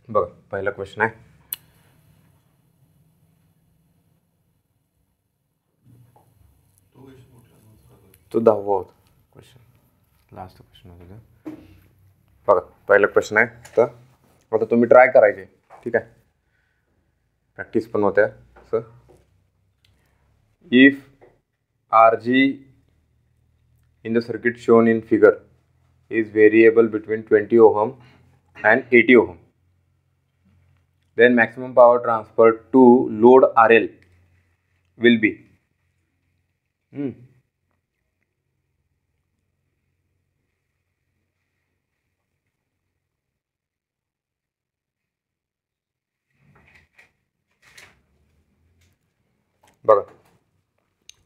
बघा पहिला क्वेश्चन आहे, तो 10वा होता क्वेश्चन, लास्ट क्वेश्चन होता. बघा पहिला क्वेश्चन आहे, तर आता तुम्ही ट्राय करायचे, ठीक आहे, प्रॅक्टिस पण होत्या. Sir if RG in the circuit shown in figure is variable between 20 ohm and 80 ohm, then maximum power transfer to load RL will be बघा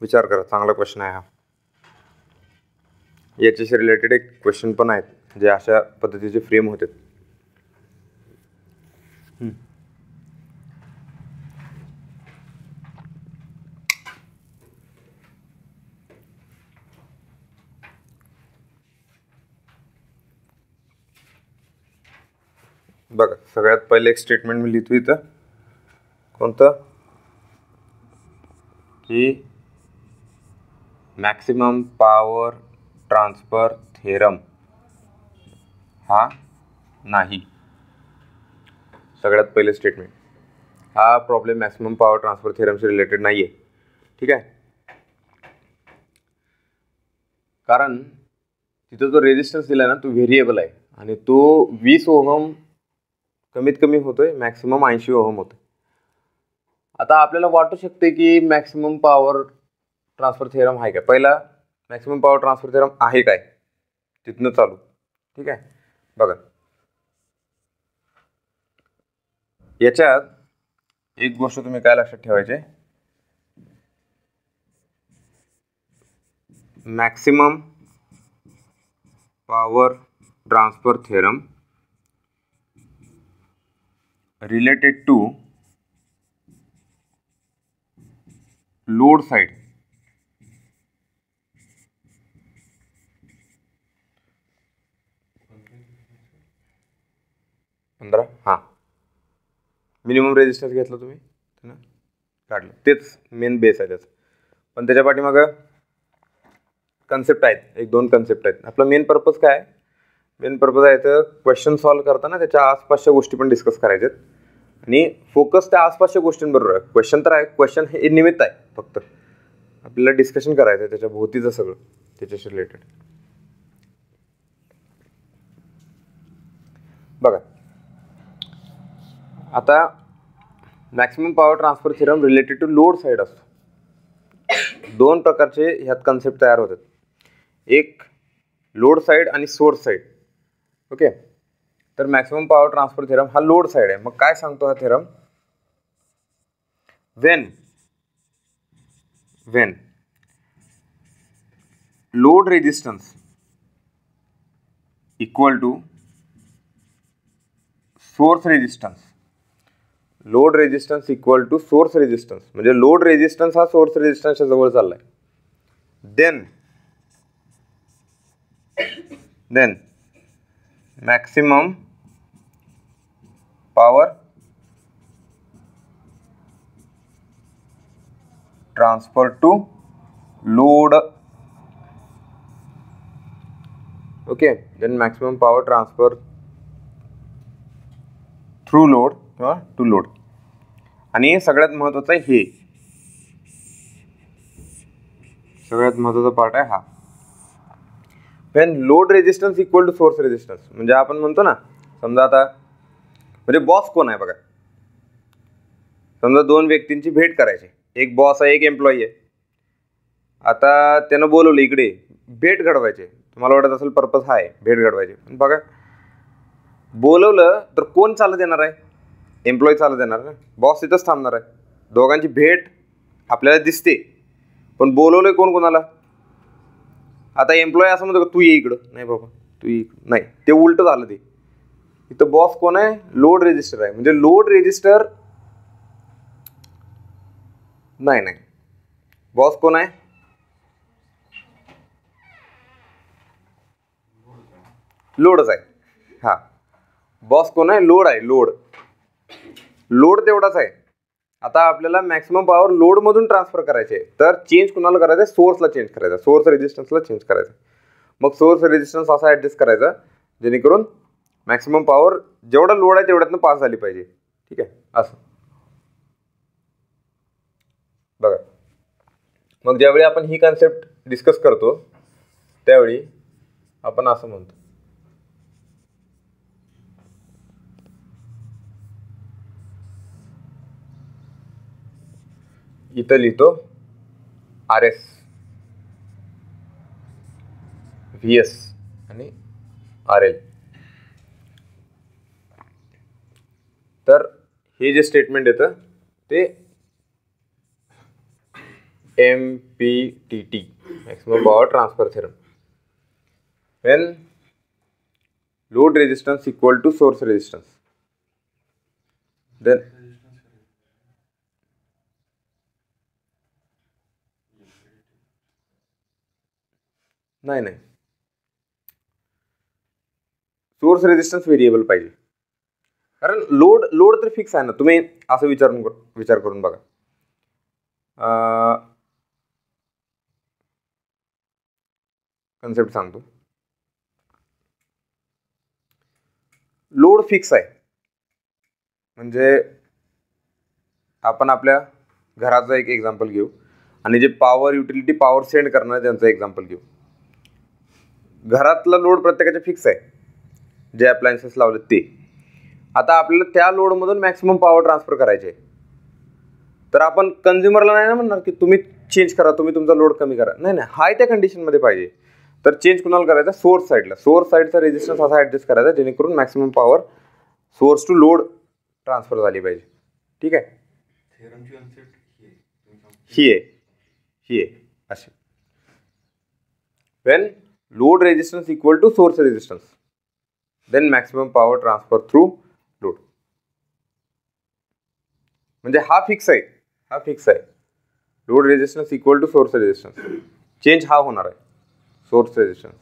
विचार करा, चांगला क्वेश्चन आहे हा. याच्याशी रिलेटेड एक क्वेश्चन पण आहेत जे अशा पद्धतीचे फ्रेम होते. बघा सगळ्यात पहिले एक स्टेटमेंट मी लिहितो इथं, कोणतं की मॅक्सिमम पॉवर ट्रान्सफर थेरम हा नाही. सगळ्यात पहिले स्टेटमेंट, हा प्रॉब्लेम मॅक्सिमम पॉवर ट्रान्सफर थेरमशी रिलेटेड नाही आहे, ठीक आहे. कारण तिथं जो रेजिस्टन्स दिला आहे ना तो व्हेरिएबल आहे आणि तो 20 ओहम कमीत कमी होतोय, मॅक्सिमम 80 ओहम होतोय. आता आपल्याला वाटू शकते की मॅक्सिमम पॉवर ट्रान्सफर थेरम आहे काय, पहिला मॅक्सिमम पॉवर ट्रान्सफर थेरम आहे काय तिथनं चालू, ठीक आहे. बघा याच्यात एक गोष्ट तुम्ही काय लक्षात ठेवायचे, maximum power transfer theorem related to load side हां मिनिमम रेजिस्टन्स घेतलं तुम्ही काढलं, तेच मेन बेस आहे त्याचं. पण त्याच्या पाठीमागं कन्सेप्ट आहेत, एक दोन कन्सेप्ट आहेत. आपला मेन पर्पज काय आहे, मेन पर्पज आहे तर क्वेश्चन सॉल्व करताना त्याच्या आसपासच्या गोष्टी पण डिस्कस करायच्यात आणि फोकस त्या आसपासच्या गोष्टींबरोबर आहे. क्वेश्चन तर आहे, क्वेश्चन हे निमित्त आहे, फक्त आपल्याला डिस्कशन करायचं आहे त्याच्या भोवतीचं सगळं त्याच्याशी रिलेटेड. बघा आता maximum power transfer theorem related to load side असतो. दोन प्रकारचे ह्यात कन्सेप्ट तयार होतात, एक लोड साइड आणि सोर्स साइड. ओके, तर मॅक्सिमम पॉवर ट्रान्सफर थेरम हा लोड साइड आहे. मग काय सांगतो हा theorem, when load resistance equal to source resistance, load resistance equal to source resistance, म्हणजे लोड रेजिस्टन्स हा सोर्स रेजिस्टन्सच्या जवळ चाललाय, then maximum power transfer to load. Okay, then maximum power transfer through load किंवा टू लोड. आणि सगळ्यात महत्त्वाचं आहे हे, सगळ्यात महत्त्वाचा पार्ट आहे हा, when load resistance equal to source resistance. म्हणजे आपण म्हणतो ना, समजा आता म्हणजे बॉस कोण आहे बघा, समजा दोन व्यक्तींची भेट करायची, एक बॉस आहे एक एम्प्लॉई आहे. आता त्यानं बोलवलं इकडे भेट घडवायचे, तुम्हाला वाटत असेल पर्पज हा आहे भेट घडवायची, पण बघा बोलवलं तर कोण चालत येणार आहे, एम्प्लॉई चालत येणार ना, बॉस तिथंच थांबणार आहे. दोघांची भेट आपल्याला दिसते, पण बोलवलंय कोण कोणाला. आता एम्प्लॉई असं म्हणतो तू ये इकडं, नाही बाबा तू ये इकडं, नाही, ते उलट झालं. ते इथं बॉस कोण आहे, लोड रेजिस्टर आहे. म्हणजे लोड रेजिस्टर नाही, बॉस कोण आहे, लोडच आहे. हा बॉस कोण आहे, लोड आहे, लोड. लोड तेवढाच आहे. आता आपल्याला मॅक्सिमम पॉवर लोडमधून ट्रान्सफर करायचे आहे, तर चेंज कुणाला करायचं आहे? सोर्सला चेंज करायचा, सोर्स रेजिस्टन्सला चेंज करायचं. मग सोर्स रेजिस्टन्स असा ॲडजस्ट करायचा जेणेकरून मॅक्सिमम पॉवर जेवढा लोड आहे तेवढ्यातनं पास झाली पाहिजे. ठीक आहे, असं बघा. मग ज्यावेळी आपण ही कन्सेप्ट डिस्कस करतो त्यावेळी आपण असं म्हणतो, इथं लिहितो RS, VS आणि RL. तर हे जे स्टेटमेंट येतं ते MPTT, maximum power transfer theorem. when load resistance equal to source resistance, then नाही सोर्स रेजिस्टन्स व्हेरिएबल पाहिजे, कारण लोड तर फिक्स आहे ना. तुम्ही असं विचार करून बघा. कन्सेप्ट सांगतो. लोड फिक्स आहे म्हणजे आपण आपल्या घराचं एक एक्झाम्पल घेऊ आणि जे पॉवर युटिलिटी पॉवर सेंड करणार त्यांचं एक्झाम्पल घेऊ. घरातला लोड प्रत्येकाचे फिक्स आहे, जे अप्लायन्सेस लावले ते. आता आपल्याला त्या लोडमधून मॅक्सिमम पॉवर ट्रान्सफर करायचे आहे, तर आपण कन्झ्युमरला नाही ना म्हणणार की तुम्ही चेंज करा, तुम्ही तुमचा लोड कमी करा. नाही, हाय त्या कंडिशनमध्ये पाहिजे. तर चेंज कुणाला करायचा? सोर्स साईडला. सोर्स साईडचा रेजिस्टन्स असा ॲडजस्ट करायचा जेणेकरून maximum power source to load transfer झाली पाहिजे. ठीक आहे, ही आहे अशी. when load resistance equal to source resistance, then maximum power transfer through load. म्हणजे हा फिक्स आहे, load resistance equal to source resistance. Change हा होणार आहे सोर्स रेजिस्टन्स.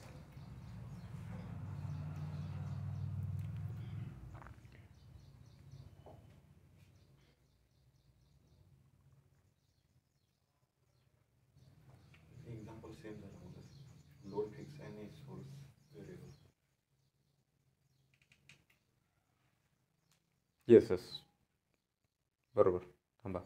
येस बरोबर. थांबा,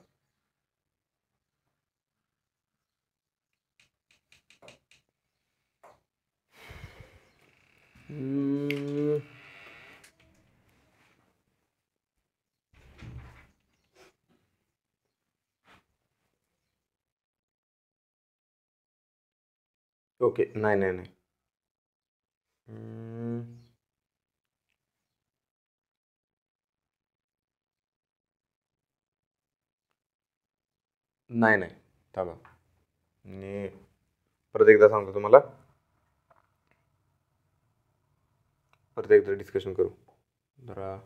ओके. नाही थांबा, मी परत एकदा सांगतो तुम्हाला, परत एकदा डिस्कशन करू जरा.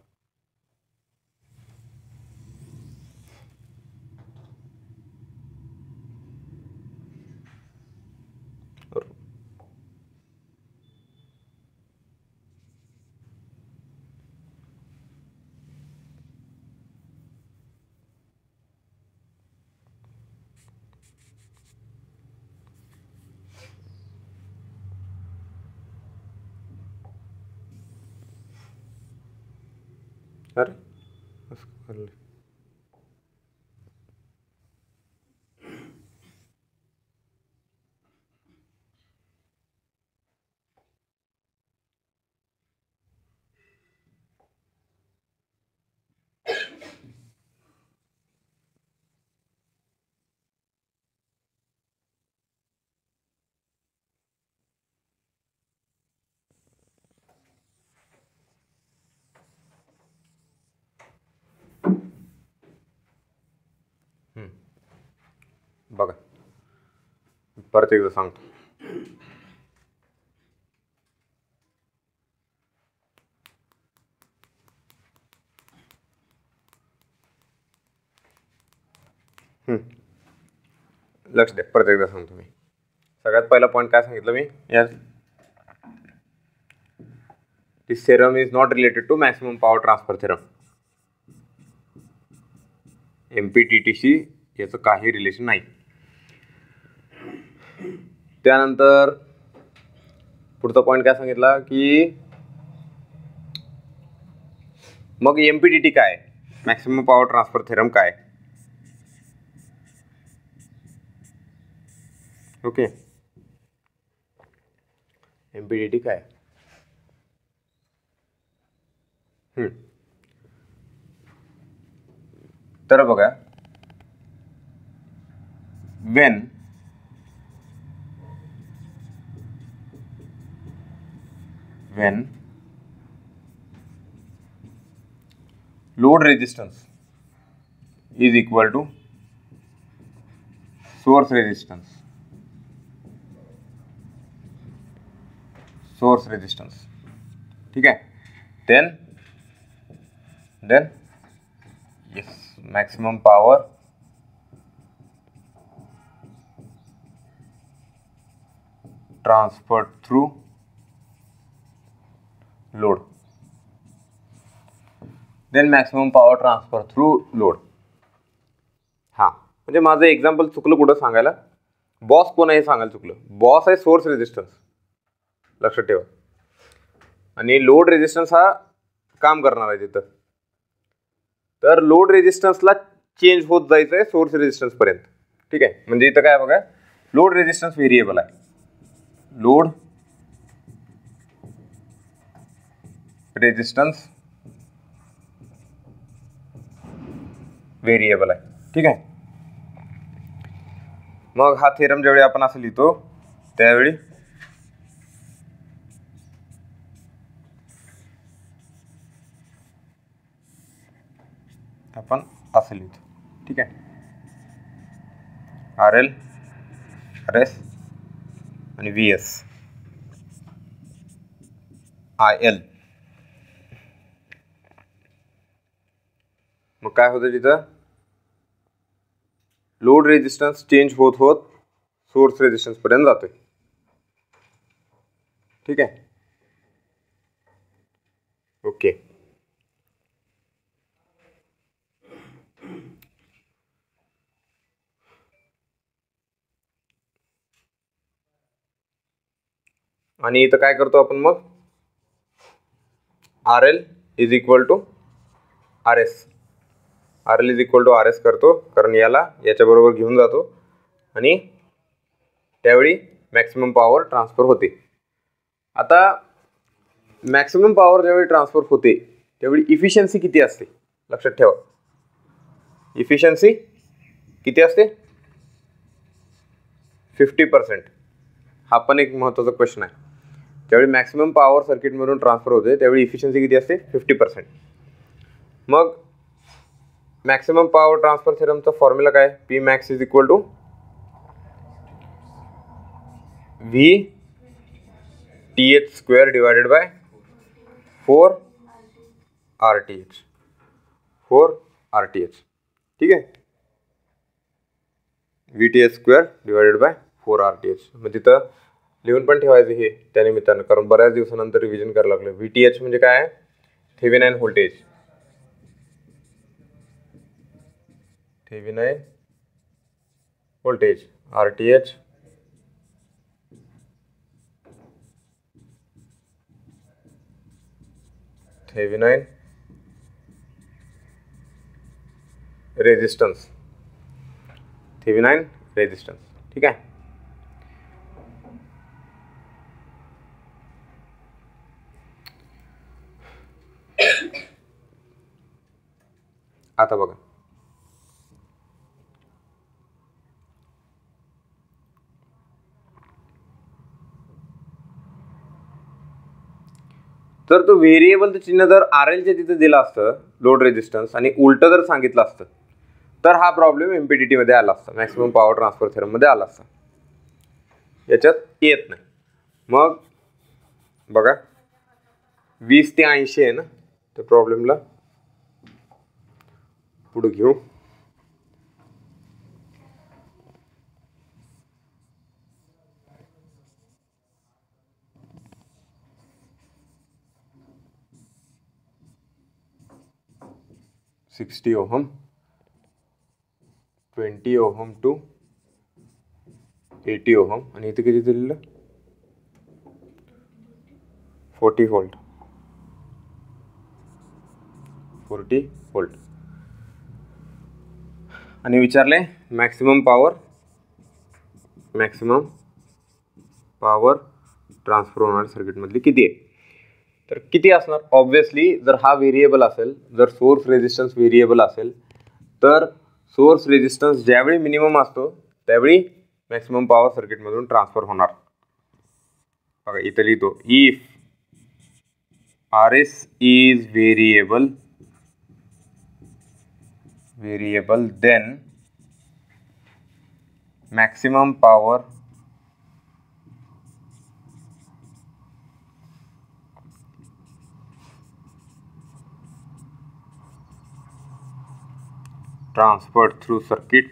अरे बघा, परत एकदा सांगतो. लक्ष द्या, परत एकदा सांगतो मी. सगळ्यात पहिला पॉईंट काय सांगितलं मी? यार, this theorem is not related to maximum power transfer theorem. MPDTशी याचं काही रिलेशन नाही. त्यानंतर पुढचा पॉईंट काय सांगितला की मग MPDT काय, मॅक्सिमम पॉवर ट्रान्सफर थेरम काय. ओके, MPDT काय. तर बघा, when load resistance is equal to source resistance, ठीक है, then yes, maximum power transferred through load, then maximum power transfer through load. हा म्हणजे माझं एक्झाम्पल चुकलं कुठं सांगायला, बॉस कोण आहे सांगायला चुकलं. बॉस आहे सोर्स रेजिस्टन्स, लक्षात ठेवा. आणि लोड रेजिस्टन्स हा काम करणार आहे तिथं. तर लोड रेजिस्टन्सला चेंज होत जायचं आहे सोर्स रेजिस्टन्स पर्यंत, ठीक आहे. म्हणजे इथं काय बघा, लोड रेजिस्टन्स व्हेरिएबल आहे, लोड रेजिस्टन्स व्हेरिएबल आहे, ठीक आहे. मग हा थेरम ज्यावेळी आपण असं लिहितो त्यावेळी आपण असं लिहितो, ठीक आहे. RL, RS आणि VS IL. मग काय होतं तिथं, लोड रेजिस्टन्स चेंज होत होत सोर्स रेजिस्टन्स पर्यंत जातोय, ठीक आहे. ओके, आणि इथं काय करतो आपण मग, RL is equal to RS, RL is equal to RS करतो, कारण याला याच्या बरोबर घेऊन जातो आणि त्यावेळी मॅक्सिमम पॉवर ट्रान्सफर होते. आता मॅक्सिमम पॉवर ज्यावेळी ट्रान्सफर होते त्यावेळी इफिशियन्सी किती असते, लक्षात ठेवा. इफिशियन्सी किती असते, 50%. हा पण एक महत्त्वाचा क्वेश्चन आहे. ज्यावेळी मॅक्सिमम पॉवर सर्किटमधून ट्रान्सफर होते त्यावेळी इफिशियन्सी किती असते, 50%. मग मॅक्सिमम पॉवर ट्रान्सफर थेरमचा फॉर्म्युला काय, P max is equal to VTH square divided by 4 RTH, ठीक आहे. VTH square divided by 4 RTH. मग तिथं लिहून पण ठेवायचं हे त्यानिमित्तानं, कारण बऱ्याच दिवसानंतर रिव्हिजन करायला लागलं. VTH म्हणजे काय आहे, Thevenin voltage, RTH Thevenin resistance, ठीक आहे. आता बघा, तर तो व्हेरिएबलचं चिन्ह जर RLच्या तिथे दिलं असतं लोड रेजिस्टन्स आणि उलटं जर सांगितलं असतं तर हा प्रॉब्लेम MPDT मध्ये आला असता, मॅक्सिमम पॉवर ट्रान्सफर थेरम मध्ये आला असता. याच्यात येत नाही. मग बघा 20 ते 80 आहे ना, त्या प्रॉब्लेमला पुढे घेऊ. $60 ओहम 20 ओहम टू 80 ओहम आणि इथे किती दिलेलं 40 व्होल्ट 40 व्होल्ट आणि विचारले मॅक्सिमम पावर ट्रान्सफर होणाऱ्या सर्किटमधली किती आहे. तर किती असणार ऑब्व्हियसली जर हा व्हेरिएबल असेल, जर सोर्स रेजिस्टन्स व्हेरिएबल असेल तर सोर्स रेजिस्टन्स ज्यावेळी मिनिमम असतो त्यावेळी मॅक्सिमम पॉवर सर्किटमधून ट्रान्सफर होणार. बघा इथं लिहितो if RS is variable then maximum power transferred through circuit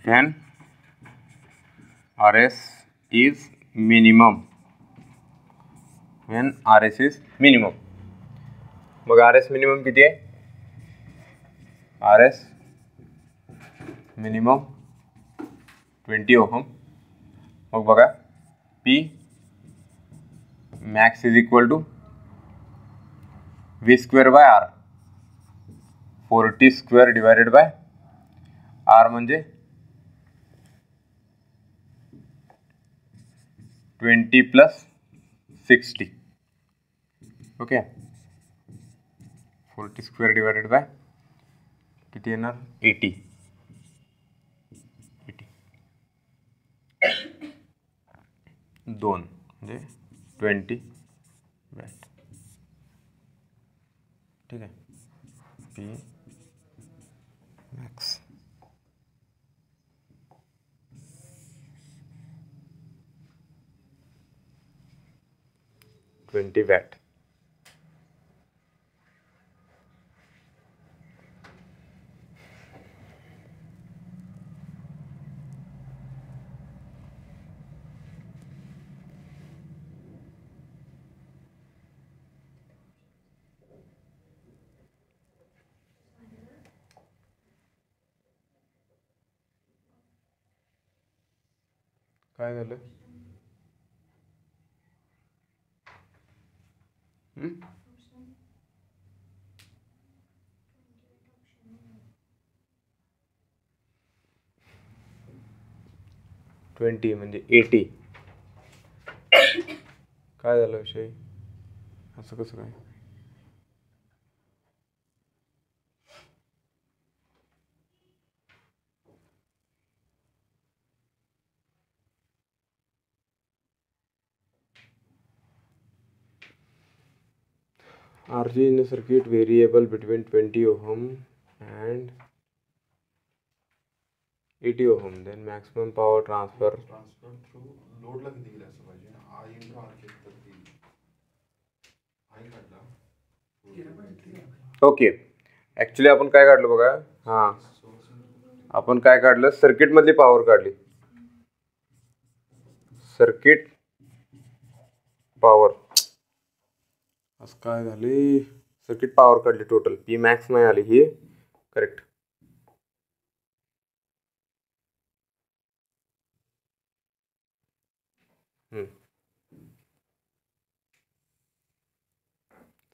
when RS is minimum. मग RS मिनिमम किती आहे RS मिनिमम 20 ओहम. मग बघा P max is equal to V square by R 40 square divided by R म्हणजे 20 plus 60. Okay 40 square divided by किती येणार 80 2 म्हणजे 20 watt. ठीक आहे P मॅक्स वॅट. काय झालं 20 म्हणजे 80. काय झालं विषय असं कसं काय RG in a circuit variable between 20 ohm and 80 ohm, then maximum power transfer through load ला किती असं पाहिजे I into R तर ती I काढला. ओके ॲक्च्युली आपण काय काढलं बघा हां आपण काय काढलं सर्किट मधली पॉवर काढली सर्किट पॉवर असं काय झाले सर्किट पॉवर काढली टोटल P मॅक्स नाही आली ही करेक्ट.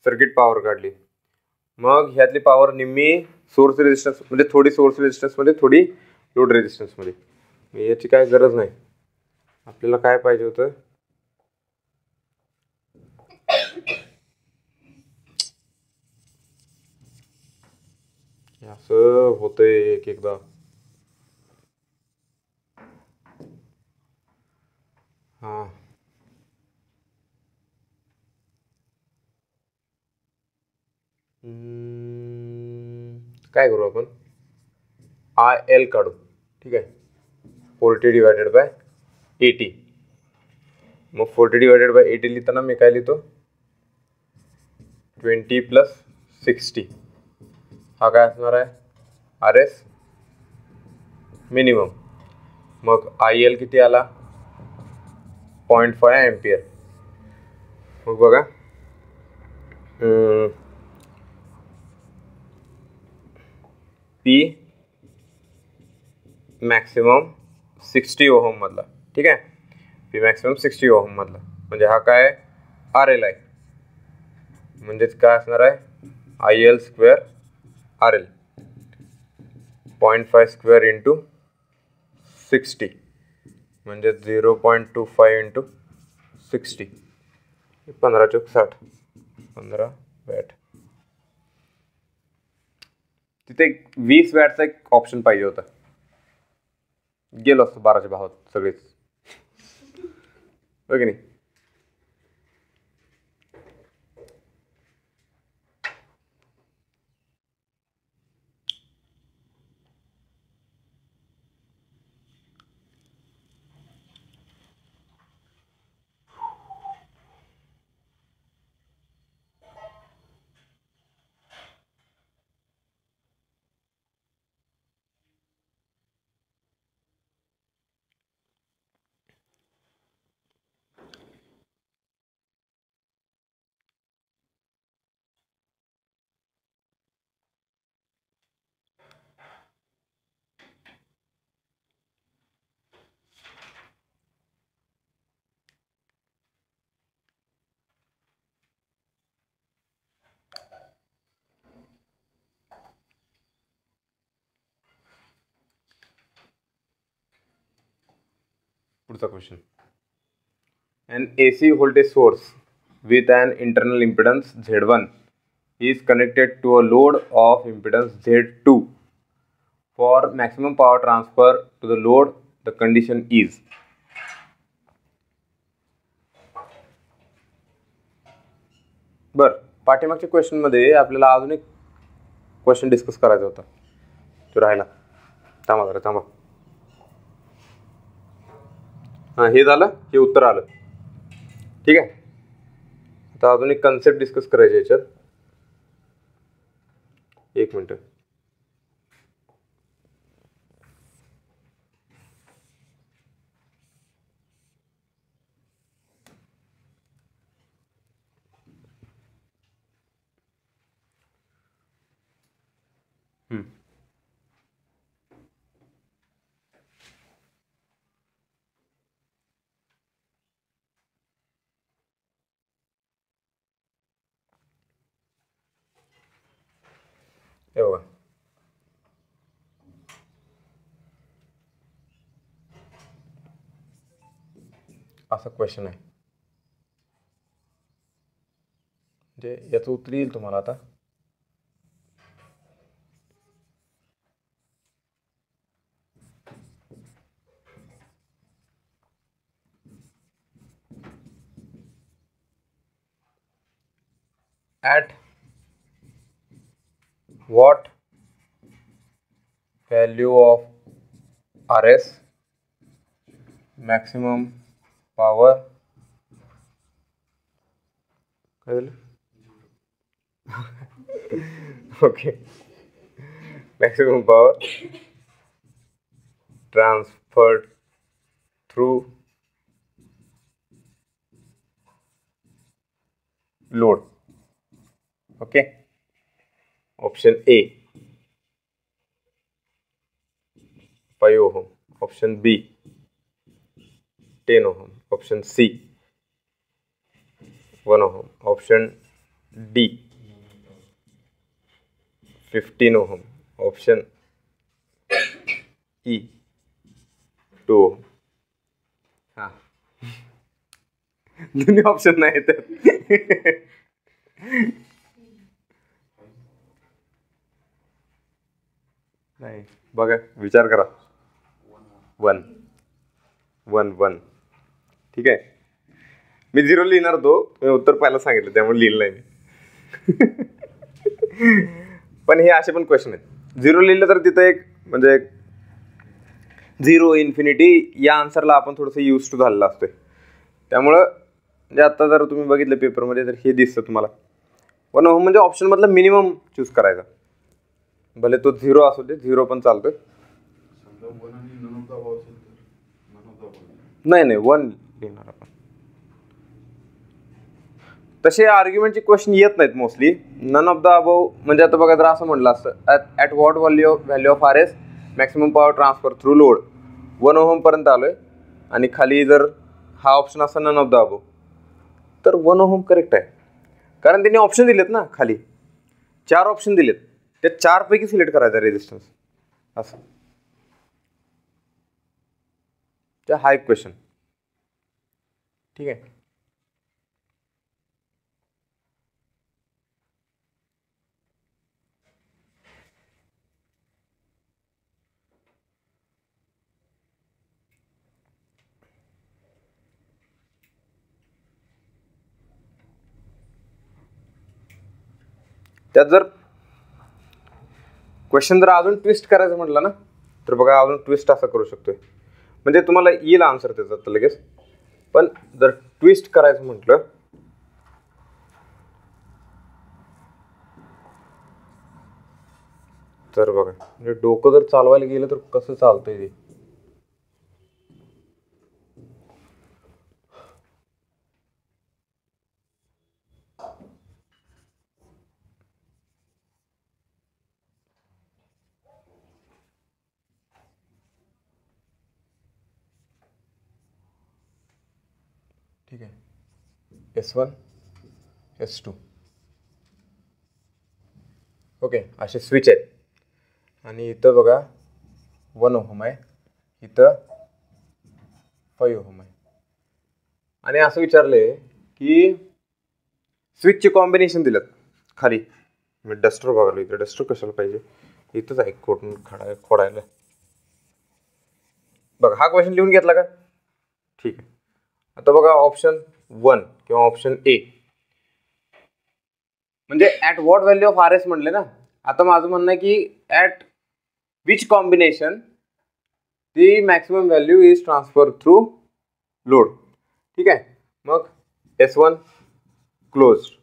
सर्किट पॉवर काढली मग ह्यातली पॉवर निम्मी सोर्स रेजिस्टन्स म्हणजे थोडी सोर्स रेजिस्टन्स मध्ये थोडी लोड रेजिस्टन्स मध्ये. याची काय गरज नाही आपल्याला काय पाहिजे होतं असं होतंय एक एकदा. हां काय करू आपण IL काढू. ठीक आहे 40 डिवायडेड बाय 80. मग 40 डिवायडेड बाय 80 लिहिताना मी काय लिहितो 20 प्लस 60. हा काय असणार आहे RS मिनिमम. मग IL किती आला 0.5 एम्पियर. मग बघा पी मॅक्सिमम 60 ओहम मधला. ठीक आहे, पी मॅक्सिमम 60 ओहम मधला म्हणजे हा काय आर एल आहे. म्हणजेच काय असणार आहे I L square R L 0.5 square into 60 म्हणजे 0.25 इंटू 60 15 चौक 60 15 वॅट. तिथे 20 वॅटचा एक ऑप्शन पाहिजे होता, गेलो असतो 12च्या भावात सगळेच, हो की नाही. पुढचा question. An AC voltage source with an internal impedance Z1 is connected to a load of impedance Z2 for maximum power transfer to the load. The condition is. बर, पाठीमागच्या क्वेश्चन मध्ये आपल्याला अजून एक क्वेश्चन डिस्कस करायचा होता, तो राहिला. थांबा जरा थांबा. हां, हे झालं, हे उत्तर आलं. ठीक आहे, आता अजून एक कन्सेप्ट डिस्कस करायची याच्यात. एक मिनिट. हे बघा, असा क्वेश्चन आहे, म्हणजे याचं उत्तर येईल तुम्हाला आता. At what value of RS maximum power okay, maximum power transferred through load. Okay, option A 5 ohm, option B 10 ohm, option C 1 ohm, option D 15 ohm, option E 2 ohm. हा, दोन्ही ऑप्शन नाही तर नाही, बघा विचार करा. 1 1 1. ठीक आहे, मी 0 लिहिणार होतो, तुम्ही उत्तर पहिला सांगितलं त्यामुळे लिहिलं नाही मी. पण हे असे पण क्वेश्चन आहेत, 0 लिहिलं तर तिथं एक म्हणजे 0 इन्फिनिटी या आन्सरला आपण थोडंसं यूज टू झालेलं असतोय. त्यामुळं म्हणजे आता जर तुम्ही बघितलं पेपरमध्ये तर हे दिसतं तुम्हाला 1 ओहम म्हणजे ऑप्शन मधला मिनिमम चूज करायचा, भले तो 0 असू दे, 0 पण चालतोय. नाही 1 लिहिणार आपण. तसे आर्ग्युमेंटचे क्वेश्चन येत नाहीत mostly. None of the above म्हणजे आता बघा जर असं म्हटलं असतं at what value of R S maximum power transfer through load 1 ohm पर्यंत आलोय आणि खाली जर हा ऑप्शन असता नन ऑफ द अबव तर 1 ओहम करेक्ट आहे. कारण त्यांनी ऑप्शन दिलेत ना, खाली 4 ऑप्शन दिलेत, त्या 4 पैकी सिलेक्ट करायचा रेजिस्टन्स असं. हा एक क्वेश्चन. ठीक आहे. त्यात जर क्वेश्चन जर अजून ट्विस्ट करायचं म्हटलं ना तर बघा अजून ट्विस्ट असं करू शकतोय, म्हणजे तुम्हाला येईल आन्सर त्याचा तर लगेच. पण जर ट्विस्ट करायचं म्हटलं तर बघा, म्हणजे डोकं जर चालवायला गेलं तर कसं चालतंय ते. ठीक आहे. S1 S2 ओके, असे स्विच आहेत आणि इथं बघा 1 ओहम आहे, इथं 5 ओहम आहे. आणि असं विचारलंय की स्विचचे कॉम्बिनेशन दिलं खाली. मी डस्टर बघालो, इथे डस्टर कशाला पाहिजे, इथंच आहे कोटून खोडायला. बघा हा क्वेश्चन लिहून घेतला का? ठीक आहे. आता बघा ऑप्शन 1 किंवा ऑप्शन ए म्हणजे at what value of R S म्हणले ना. आता माझं म्हणणं आहे की at which combination the maximum value is transfer through load. ठीक आहे. मग S1 क्लोज्ड,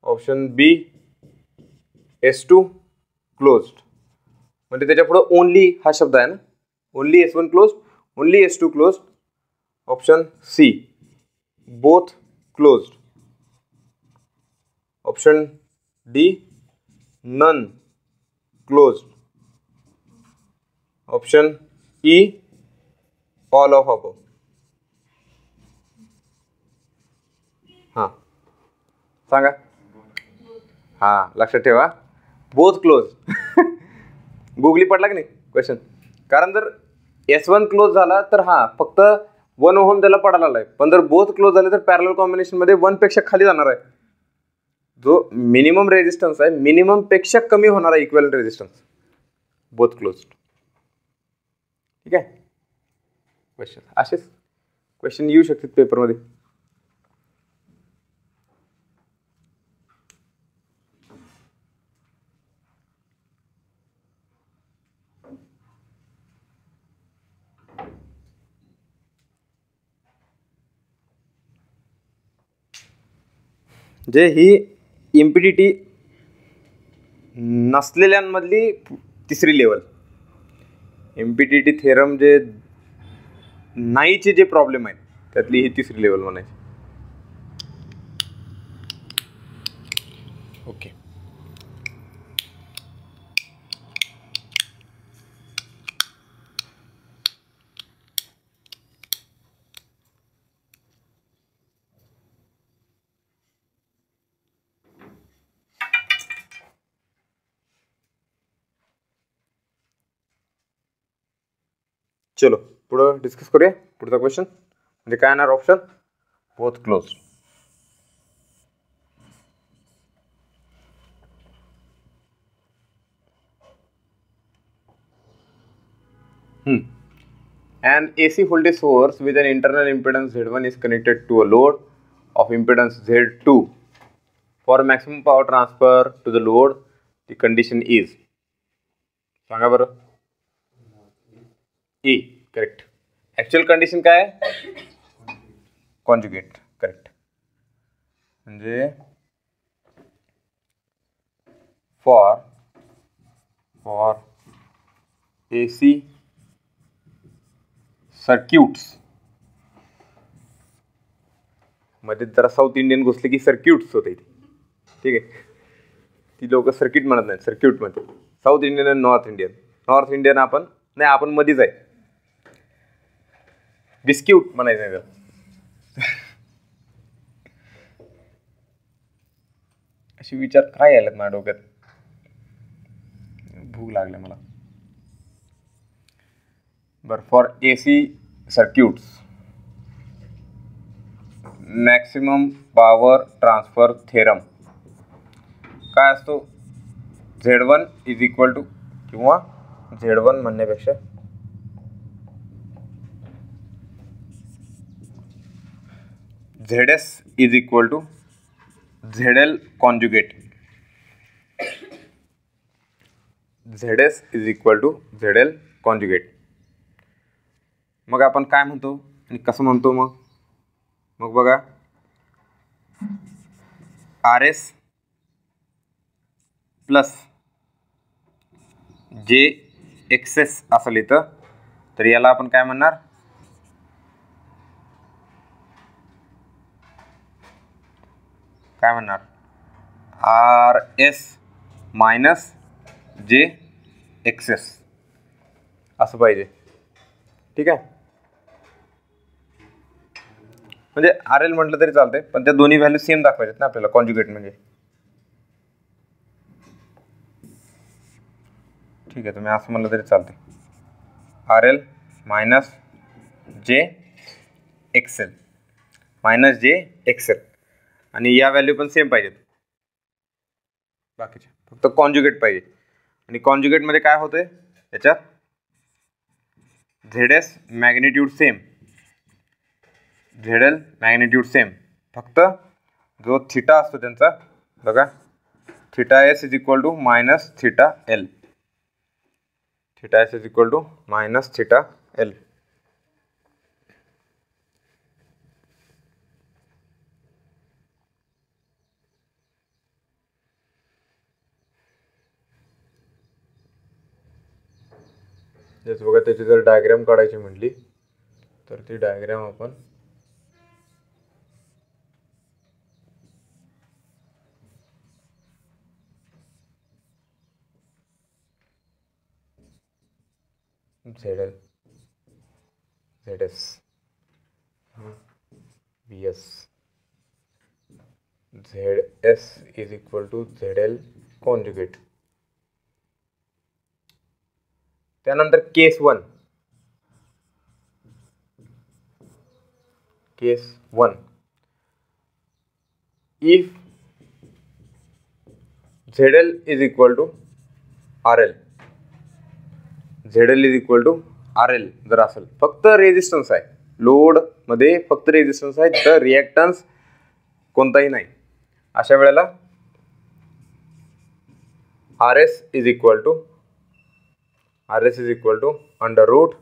ऑप्शन बी S2 क्लोज्ड, म्हणजे त्याच्या पुढे ओनली हा शब्द आहे ना, only S1 closed, only S2 closed. Option C both closed, option D none closed, option E all of above. हां सांगा. हां लक्षात ठेवा, बोथ क्लोज. गुगली पडला की नाही क्वेश्चन. कारण जर S1 क्लोज झाला तर हा फक्त 1 ओहम त्याला पडायला आहे, पण जर बोथ क्लोज झाले तर पॅरलल कॉम्बिनेशन मध्ये 1 पेक्षा खाली जाणार आहे. जो मिनिमम रेजिस्टन्स आहे मिनिमम पेक्षा कमी होणार आहे इक्विव्हॅलेंट रेजिस्टन्स, बोथ क्लोज. ठीक आहे. क्वेश्चन असेच क्वेश्चन येऊ शकतात पेपरमध्ये. जे ही इम्पिडिटी नसलेल्यांमधली तिसरी लेवल, इम्पिडिटी थेरम जे नाहीचे जे प्रॉब्लेम आहेत त्यातली ही तिसरी लेवल म्हणायची. ओके. चलो पुढं डिस्कस करूया. पुढचा क्वेश्चन म्हणजे काय येणार option both close. An AC voltage source with an internal impedance Z1 is connected to a load of impedance Z2 for maximum power transfer to the load. The condition is, सांगा बरं. E correct. Actual condition काय आहे? Conjugate. Correct. म्हणजे for AC circuits मध्ये जरा south Indian घुसले की circuits होते इथे, ठीक आहे. ती लोक सर्किट म्हणत नाहीत, सर्किट म्हणते. साऊथ इंडियन आणि नॉर्थ इंडियन. नॉर्थ इंडियन आपण नाही, आपण मध्येच आहे. बिस्क्यूट म्हणायचं नाही तर. असे विचार काय आलेत माझ्या डोक्यात. भूक लागले मला. बरं, for AC circuits maximum power transfer theorem काय असतो? Z1 इज इक्वल टू, किंवा Z1 म्हणण्यापेक्षा ZS is equal to ZL conjugate. ZS is equal to ZL conjugate. मग आपण काय म्हणतो आणि कसं म्हणतो? मग बघा, RS प्लस जे XS असं लिहितं, तर याला आपण काय म्हणणार? RS मायनस जे XS असं पाहिजे, ठीक आहे. म्हणजे RL म्हटलं तरी चालतंय, पण त्या दोन्ही व्हॅल्यू सेम दाखवायच्यात ना आपल्याला कॉन्जुगेट म्हणजे, ठीक आहे. तुम्ही असं म्हणलं तरी चालतंय. RL मायनस जे XL मायनस जे XL, आणि या व्हॅल्यू पण सेम पाहिजेत बाकीच्या, फक्त कॉन्जुगेट पाहिजे. आणि कॉन्जुगेटमध्ये काय होतंय? याच्यात ZS magnitude same, ZL magnitude same, फक्त जो थिटा असतो त्यांचा बघा, theta S is equal to minus theta L. Theta S is equal to minus theta L. जसं बघा, त्याची जर डायग्राम काढायची म्हटली तर ती डायग्राम आपण ZL ZS BS ZS is equal to ZL conjugate. त्यानंतर case 1, if ZL is equal to RL, ZL is equal to RL जर असेल, फक्त रेजिस्टन्स आहे लोड मध्ये, फक्त रेजिस्टन्स आहे, तर रिॲक्टन्स कोणताही नाही, अशा वेळेला RS is equal to under root,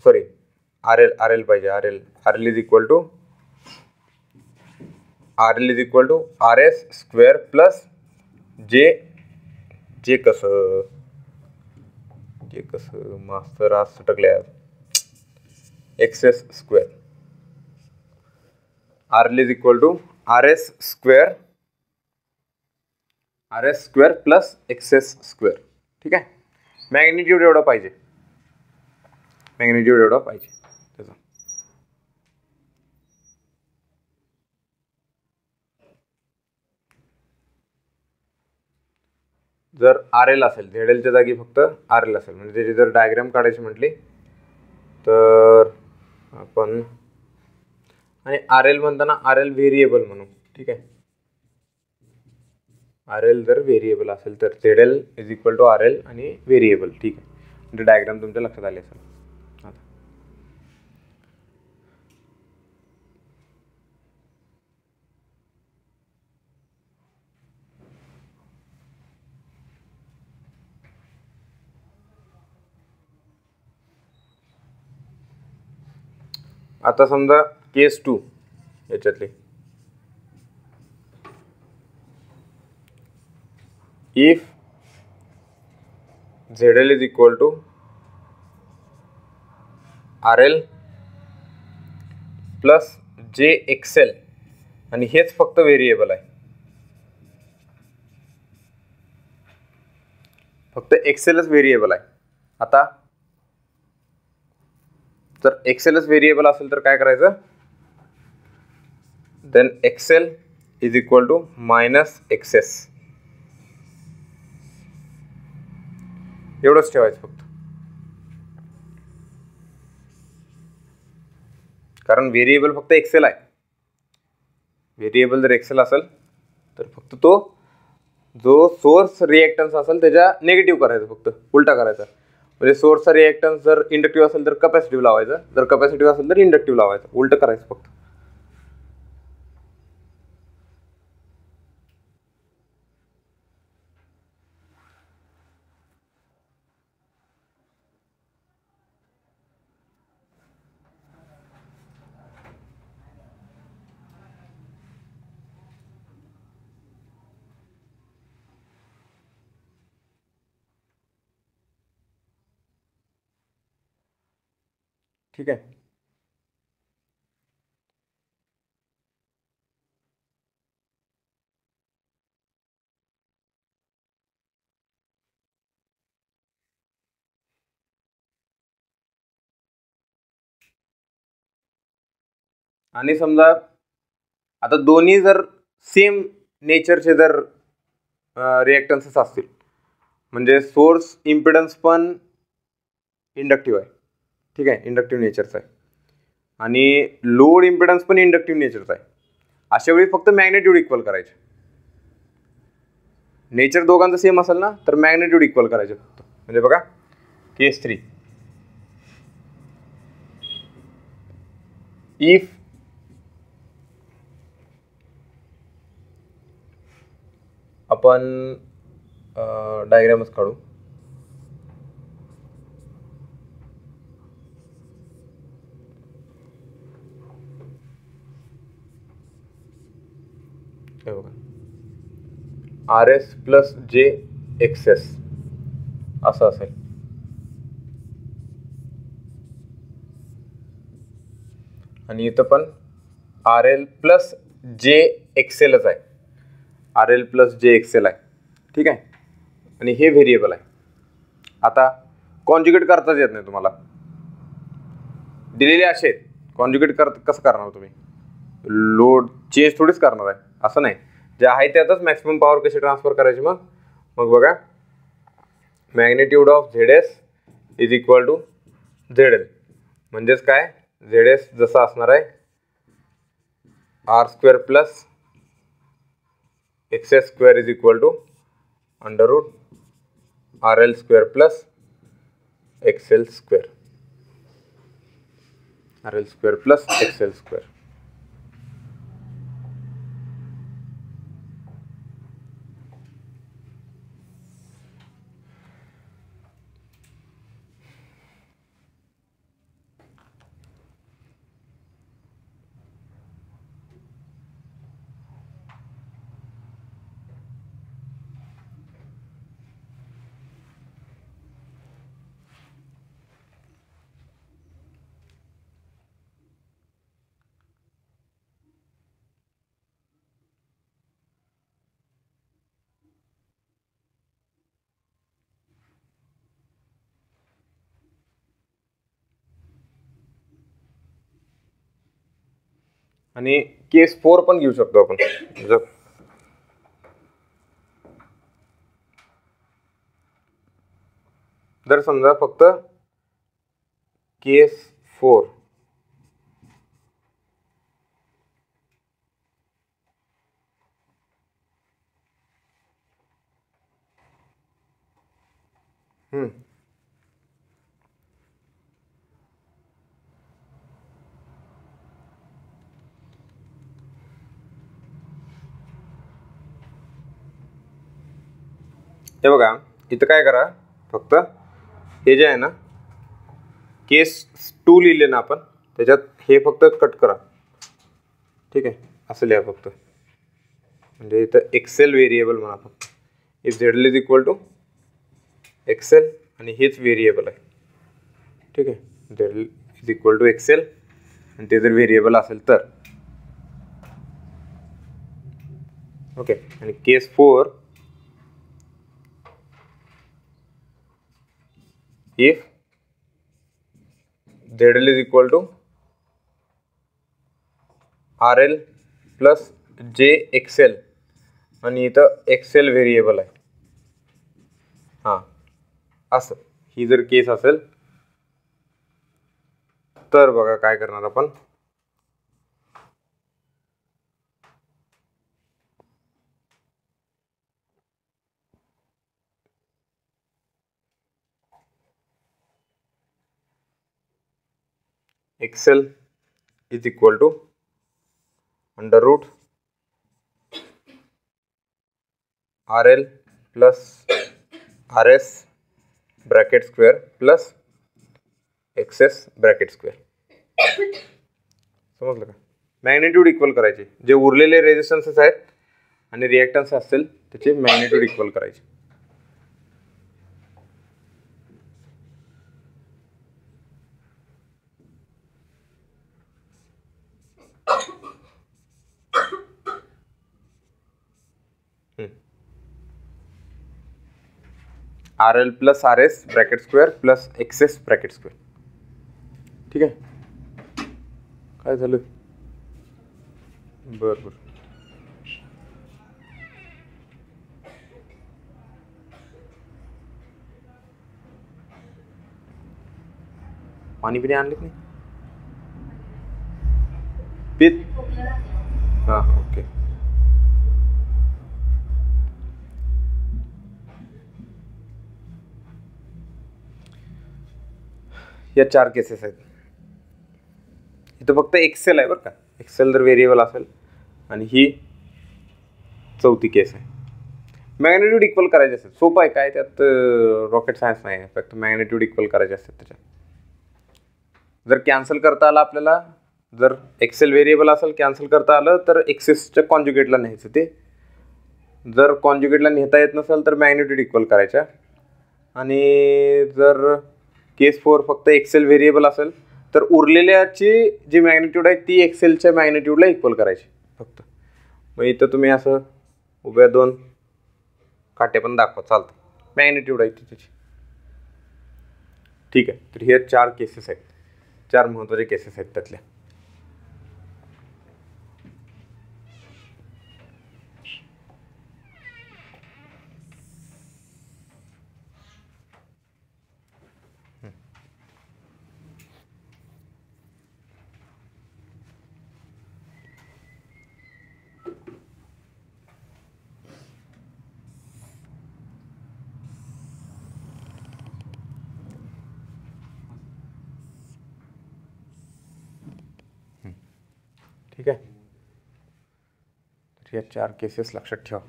sorry RL पाहिजे, RL is equal to RS square plus जे कसं मास्तर आज सटकल्या, XS square. RL is equal to RS square plus XS square, ठीक आहे. मॅग्निट्यूड एवढा पाहिजे त्याचा. जर RL असेल, ZLच्या जागी फक्त RL असेल, म्हणजे त्याची जर डायग्राम काढायची म्हटली तर आपण, आणि RL म्हणताना RL व्हेरिएबल म्हणू, ठीक आहे. RL जर व्हेरिएबल असेल तर ZL is equal to RL आणि व्हेरिएबल, ठीक आहे. म्हणजे डायग्राम तुमच्या लक्षात आली असेल. आता समजा केस 2 याच्यातली, if ZL is equal to RL plus J X L आणि हेच फक्त व्हेरिएबल आहे, फक्त एक्सेलच व्हेरिएबल आहे. आता जर एक्सेलच व्हेरिएबल असेल तर काय करायचं, then XL is equal to minus XS, एवढंच ठेवायचं फक्त. कारण व्हेरिएबल फक्त एक्सेल आहे. व्हेरिएबल जर एक्सेल असेल तर फक्त तो जो सोर्स रिएक्टन्स असेल त्याच्या निगेटिव्ह करायचं, फक्त उलटा करायचा. म्हणजे सोर्सचा रिएक्टन्स जर इंडक्टिव्ह असेल तर कपॅसिटिव्ह लावायचं, जर कपॅसिटिव्ह असेल तर इंडक्टिव्ह लावायचं, उलट करायचं फक्त. ठीक आहे. आणि समजा आता दोन्ही जर सेम नेचरचे जर रिएक्टन्सेस असतील, म्हणजे सोर्स इम्पिडन्स पण इंडक्टिव्ह आहे, ठीक आहे, इंडक्टिव्ह नेचरचा आहे, आणि लोड इम्पिडन्स पण इंडक्टिव्ह नेचरचा आहे, अशा वेळी फक्त मॅग्नेट्यूड इक्वल करायचे. नेचर दोघांचं सेम असेल ना तर मॅग्नेट्यूड इक्वल करायचे फक्त. म्हणजे बघा केस 3, इफ आपण डायग्रामच काढू. हे बघा आर एस प्लस जे एक्सेस असं असेल. आणि इथं पण आर एल प्लस जे एक्सेलच आहे, R L plus J Excel आहे, ठीक आहे. आणि हे व्हेरिएबल आहे. आता कॉन्जुगेट करताच येत नाही तुम्हाला, दिलेले असे आहेत. कॉन्जुगेट कसं करणार तुम्ही, लोड चेंज थोडीच करणार आहे, असं नाही. जे आहे त्यातच मॅक्सिमम पॉवर कशी ट्रान्सफर करायची. मग बघा magnitude of Z S is equal to Z L, म्हणजेच काय, झेड एस जसं असणार आहे R square plus X S square is equal to under root R L square plus X L square, R L square plus X L square. आणि case 4 पण घेऊ शकतो आपण. जर समजा फक्त केस 4 हे बघा इथं काय करा, फक्त हे जे आहे ना केस 2 लिहिले ना आपण, त्याच्यात हे फक्त कट करा, ठीक आहे, असं लिहा फक्त. म्हणजे इथं एक्सेल व्हेरिएबल म्हणा फक्त, if Z L is equal to XL, आणि हेच व्हेरिएबल आहे, ठीक आहे, Z L is equal to XL आणि ते जर व्हेरिएबल असेल तर. ओके, आणि case 4 if ZL is equal to RL plus JXL आणि इथं XL व्हेरिएबल आहे. हां, असं ही जर केस असेल तर बघा काय करणार आपण. XL is equal to under root RL plus RS bracket square plus XS bracket square. समजलं का? मॅग्निट्यूड इक्वल करायचे, जे उरलेले रेजिस्टन्सेस आहेत आणि रिॲक्टन्स असतील त्याचे मॅग्निट्यूड इक्वल करायचे. RL plus RS bracket square plus XS bracket square. ठीक आहे, काय झालं? बरं बरं, पाणी पिणे आणले की नाही? पीत. हां, ओके. या 4 केसेस आहेत. इथं फक्त एक्सेल आहे बरं का, एक्सेल जर व्हेरिएबल असेल, आणि ही 4थी केस आहे. मॅग्निट्यूड इक्वल करायचे असेल, सोपं आहे, काय त्यात रॉकेट सायन्स नाही आहे, फक्त मॅग्निट्यूड इक्वल करायचे असतात त्याच्यात. जर कॅन्सल करता आलं आपल्याला, जर एक्सेल व्हेरिएबल असेल कॅन्सल करता आलं तर एक्सेसच्या कॉन्जुगेटला न्यायचं ते. जर कॉन्जुगेटला नेता येत नसेल तर मॅग्निट्यूड इक्वल करायच्या. आणि जर केस 4 फक्त एक्सेल व्हेरिएबल असेल तर उरलेल्याची जी मॅग्निट्यूड आहे ती एक्सेलच्या मॅग्निट्यूडला इक्वल करायची फक्त. मग इथं तुम्ही असं उभ्या 2 काटे पण दाखवा, चालतं, मॅग्निट्यूड आहे ती त्याची. ठीक आहे, तर हे 4 केसेस आहेत, 4 महत्त्वाचे केसेस आहेत त्यातल्या. ठीक आहे, तर या 4 केसेस लक्षात ठेवा.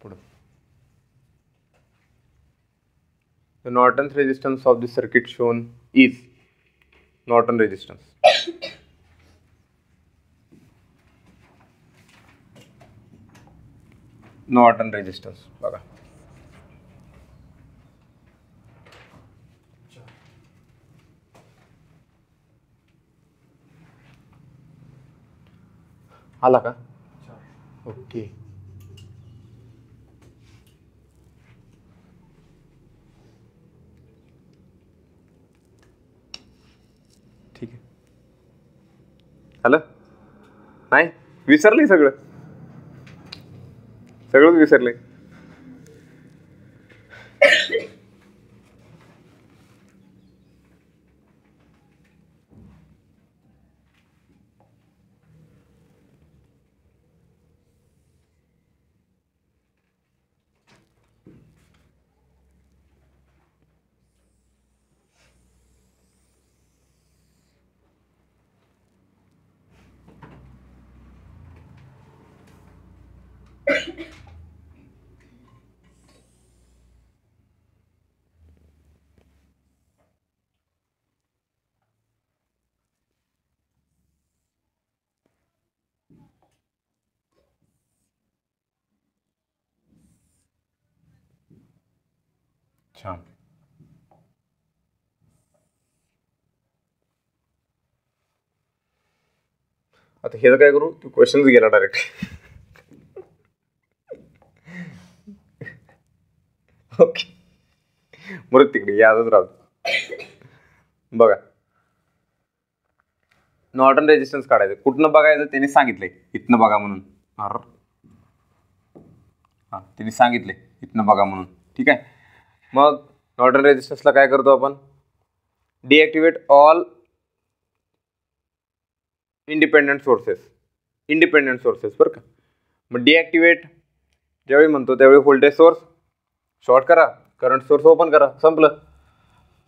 पुढं The Norton's resistance of the circuit shown is Norton resistance. Norton resistance बघा. आला का? ओके, ठीक आहे. आलं नाही? विसरले सगळं, सगळंच विसरले. छान. आता हे काय करू, तू क्वेश्चनच गेला डायरेक्ट. ओके, बरं तिकडे यादच राहतो. बघा, नॉर्टन रेजिस्टन्स काढायचं. कुठनं बघायचं त्यांनी सांगितलंय, इथनं बघा म्हणून. हां, त्यांनी सांगितले इथनं बघा म्हणून. ठीक आहे. मग नॉर्टन रेजिस्टन्सला काय करतो आपण, डिॲक्टिवेट ऑल इंडिपेंडंट सोर्सेस बरं का. मग डिॲक्टिवेट ज्यावेळी म्हणतो त्यावेळी व्होल्टेज सोर्स शॉर्ट करा, करंट सोर्स ओपन करा, संपलं.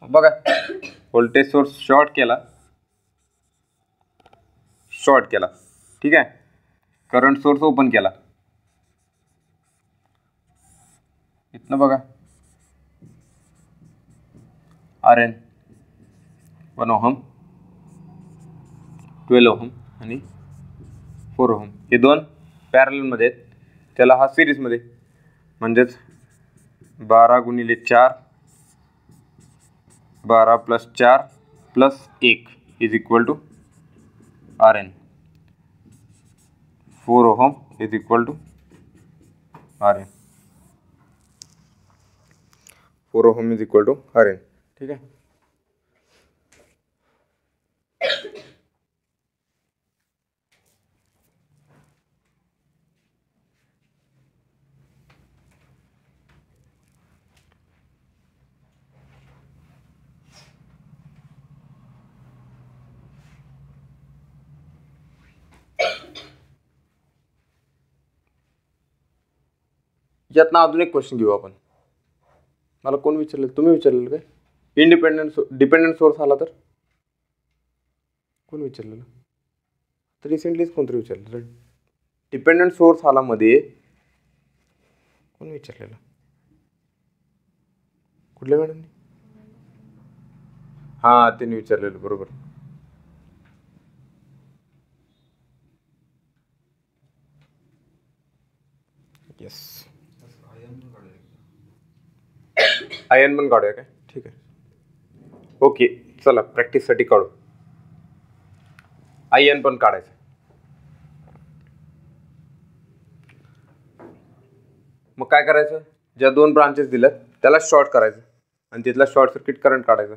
बघा, व्होल्टेज सोर्स शॉर्ट केला, ठीक आहे. करंट सोर्स ओपन केला. इथनं बघा, RN 1 ओहम, 12 ओहम आणि 4 ओहम हे दोन पॅरललमध्ये आहेत. त्याला हा सिरीजमध्ये, म्हणजेच 12 गुणिले 4, 12 + 4 + 1 is equal to RN. 4 ohm is equal to RN. 4 ohm is equal to RN. ठीक आहे. यातनं अजून एक क्वेश्चन घेऊ आपण. मला कोण विचारलेलं, तुम्ही विचारलेलं काय, डिपेंडंट सोर्स आला तर कोण विचारलेलं, तर रिसेंटलीच कोणतरी विचारलेलं. डिपेंडंट सोर्स आला मध्ये कोण विचारलेलं, कुठल्या मॅडमनी, हां त्यांनी विचारलेलं, बरोबर. येस, आयन पण काढूया काय, ठीक आहे. ओके, चला प्रॅक्टिससाठी काढू. आयन पण काढायचं. मग काय करायचं, ज्या दोन ब्रांचेस दिल्यात त्याला शॉर्ट करायचं आणि तिथला शॉर्ट सर्किट करंट काढायचं.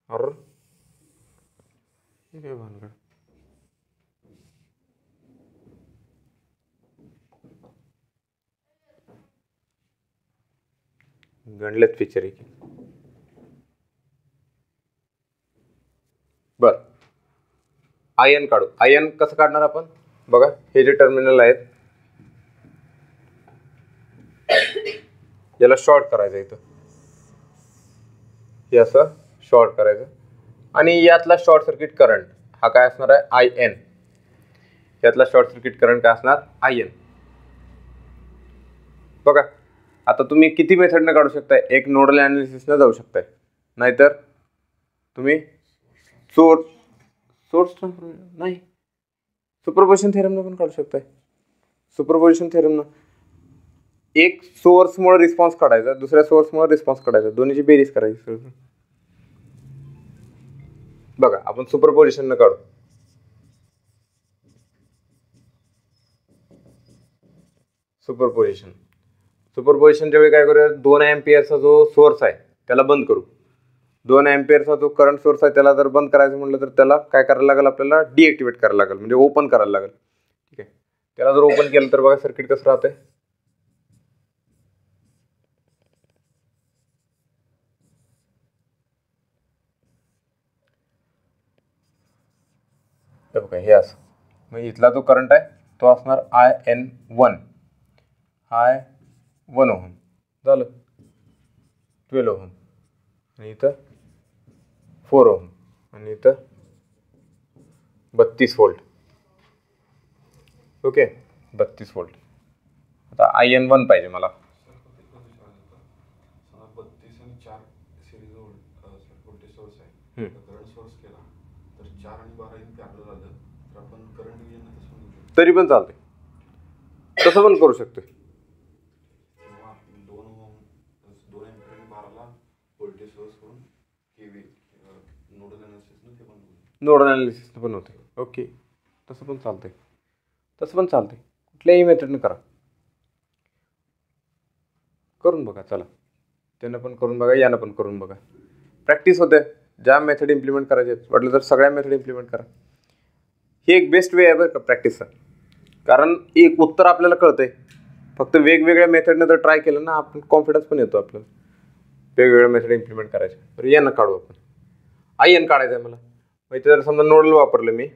और हे भानगड, गणलेत फीचर आहे. बर, आयन काढू. आयन कसं काढणार आपण, बघा हे जे टर्मिनल आहेत याला शॉर्ट करायचं, इथं हे असं शॉर्ट करायचं आणि यातला शॉर्ट सर्किट करंट हा काय असणार आहे, IN. यातला शॉर्ट सर्किट करंट काय असणार, IN. बघा, आता तुम्ही किती मेथडने काढू शकताय, एक नोडल ॲनालिसिसनं जाऊ शकताय, नाहीतर तुम्ही सोर्स नाही, सुपरपोजिशन थेरमनं पण काढू शकताय. सुपरपोजिशन थेरमनं एक सोर्समुळे रिस्पॉन्स काढायचा, दुसऱ्या सोर्समुळे रिस्पॉन्स काढायचा, दोन्हीची बेरीज करायची. बघा, आपण सुपरपोजिशननं काढू. सुपरपोजिशनच्या वेळी काय करूया, 2 एम्पियरचा जो सोर्स आहे त्याला बंद करू. 2 एम्पियरचा जो करंट सोर्स आहे त्याला जर बंद करायचं म्हटलं तर त्याला काय करायला लागेल, आपल्याला डिॲक्टिवेट करायला लागेल, म्हणजे ओपन करायला लागेल. ठीक आहे. त्याला जर ओपन केलं तर बघा सर्किट कसं राहतंय, बघा हे असं. मग इथला जो करंट आहे तो असणार IN1 ओहम, झालं 12 ओहम आणि इथं 4 ओहम आणि इथं 32 व्होल्ट. Okay, 32 volt. आता IN1 पाहिजे मला. 32 आणि 4 सिरीज व्होल्टेज सोर्स आहे, करंट सोर्स केला तर तर 4 आणि 12 इन पॅरलल आलं तर आपण करंट डिव्हिजन तसं म्हणू शकतो, तरी पण चालते, तसं पण करू शकतो. किंवा 2 एम्पियर आणि 12ला व्होल्टेज सोर्स करून केव्ही नोडल अनालिसिसनं ते पण होईल. नोडल अनालिसिस पण होते. ओके, तसं पण चालतंय, तसं पण चालतंय. कुठल्याही मेथडनं करा, करून बघा. चला, त्यानं पण करून बघा, यानं पण करून बघा. प्रॅक्टिस होते. ज्या मेथड इम्प्लिमेंट करायचे वाटलं तर सगळ्या मेथड इम्प्लिमेंट करा. ही एक बेस्ट वे आहे बरं का प्रॅक्टिसचा. कारण एक उत्तर आपल्याला कळतंय. फक्त वेगवेगळ्या मेथडनं जर ट्राय केलं ना, आपण कॉन्फिडन्स पण येतो आपल्याला वेगवेगळ्या मेथड इम्प्लिमेंट करायचे. तर यानं काढू आपण. IN काढायचं आहे मला. मग इथं जर समजा नोडल वापरलं मी,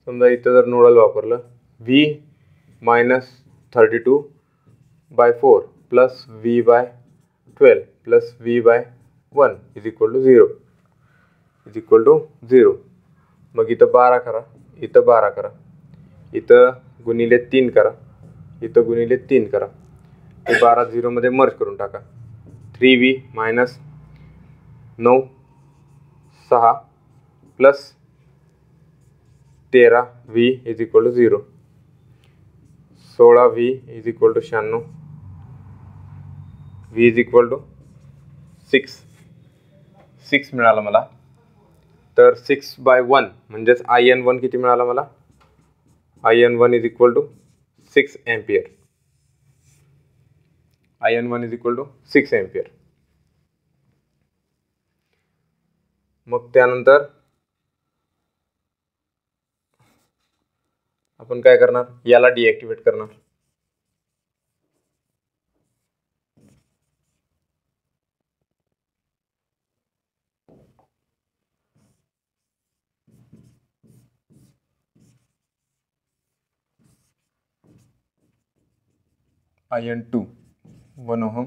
समजा इथं जर नोडल वापरलं V - 32/4 plus V/12 plus V/1 is equal to 0. मग इथं 12 करा, इथं 12 करा, इथं गुणिले 3 करा, इथं गुणिले 3 करा. ते 12 0मध्ये मर्ज करून टाका. 3V - 9 6 plus 13V is equal to 0. 16V is equal to 96. V is equal to 6 मिळाला मला. तर 6/1 म्हणजेच IN1 किती मिळाला मला? IN1 is equal to 6 ampere. IN1 is equal to 6 ampere. मग त्यानंतर आपण काय करणार? याला डिॲक्टिवेट करणार. IN2 1 ohm,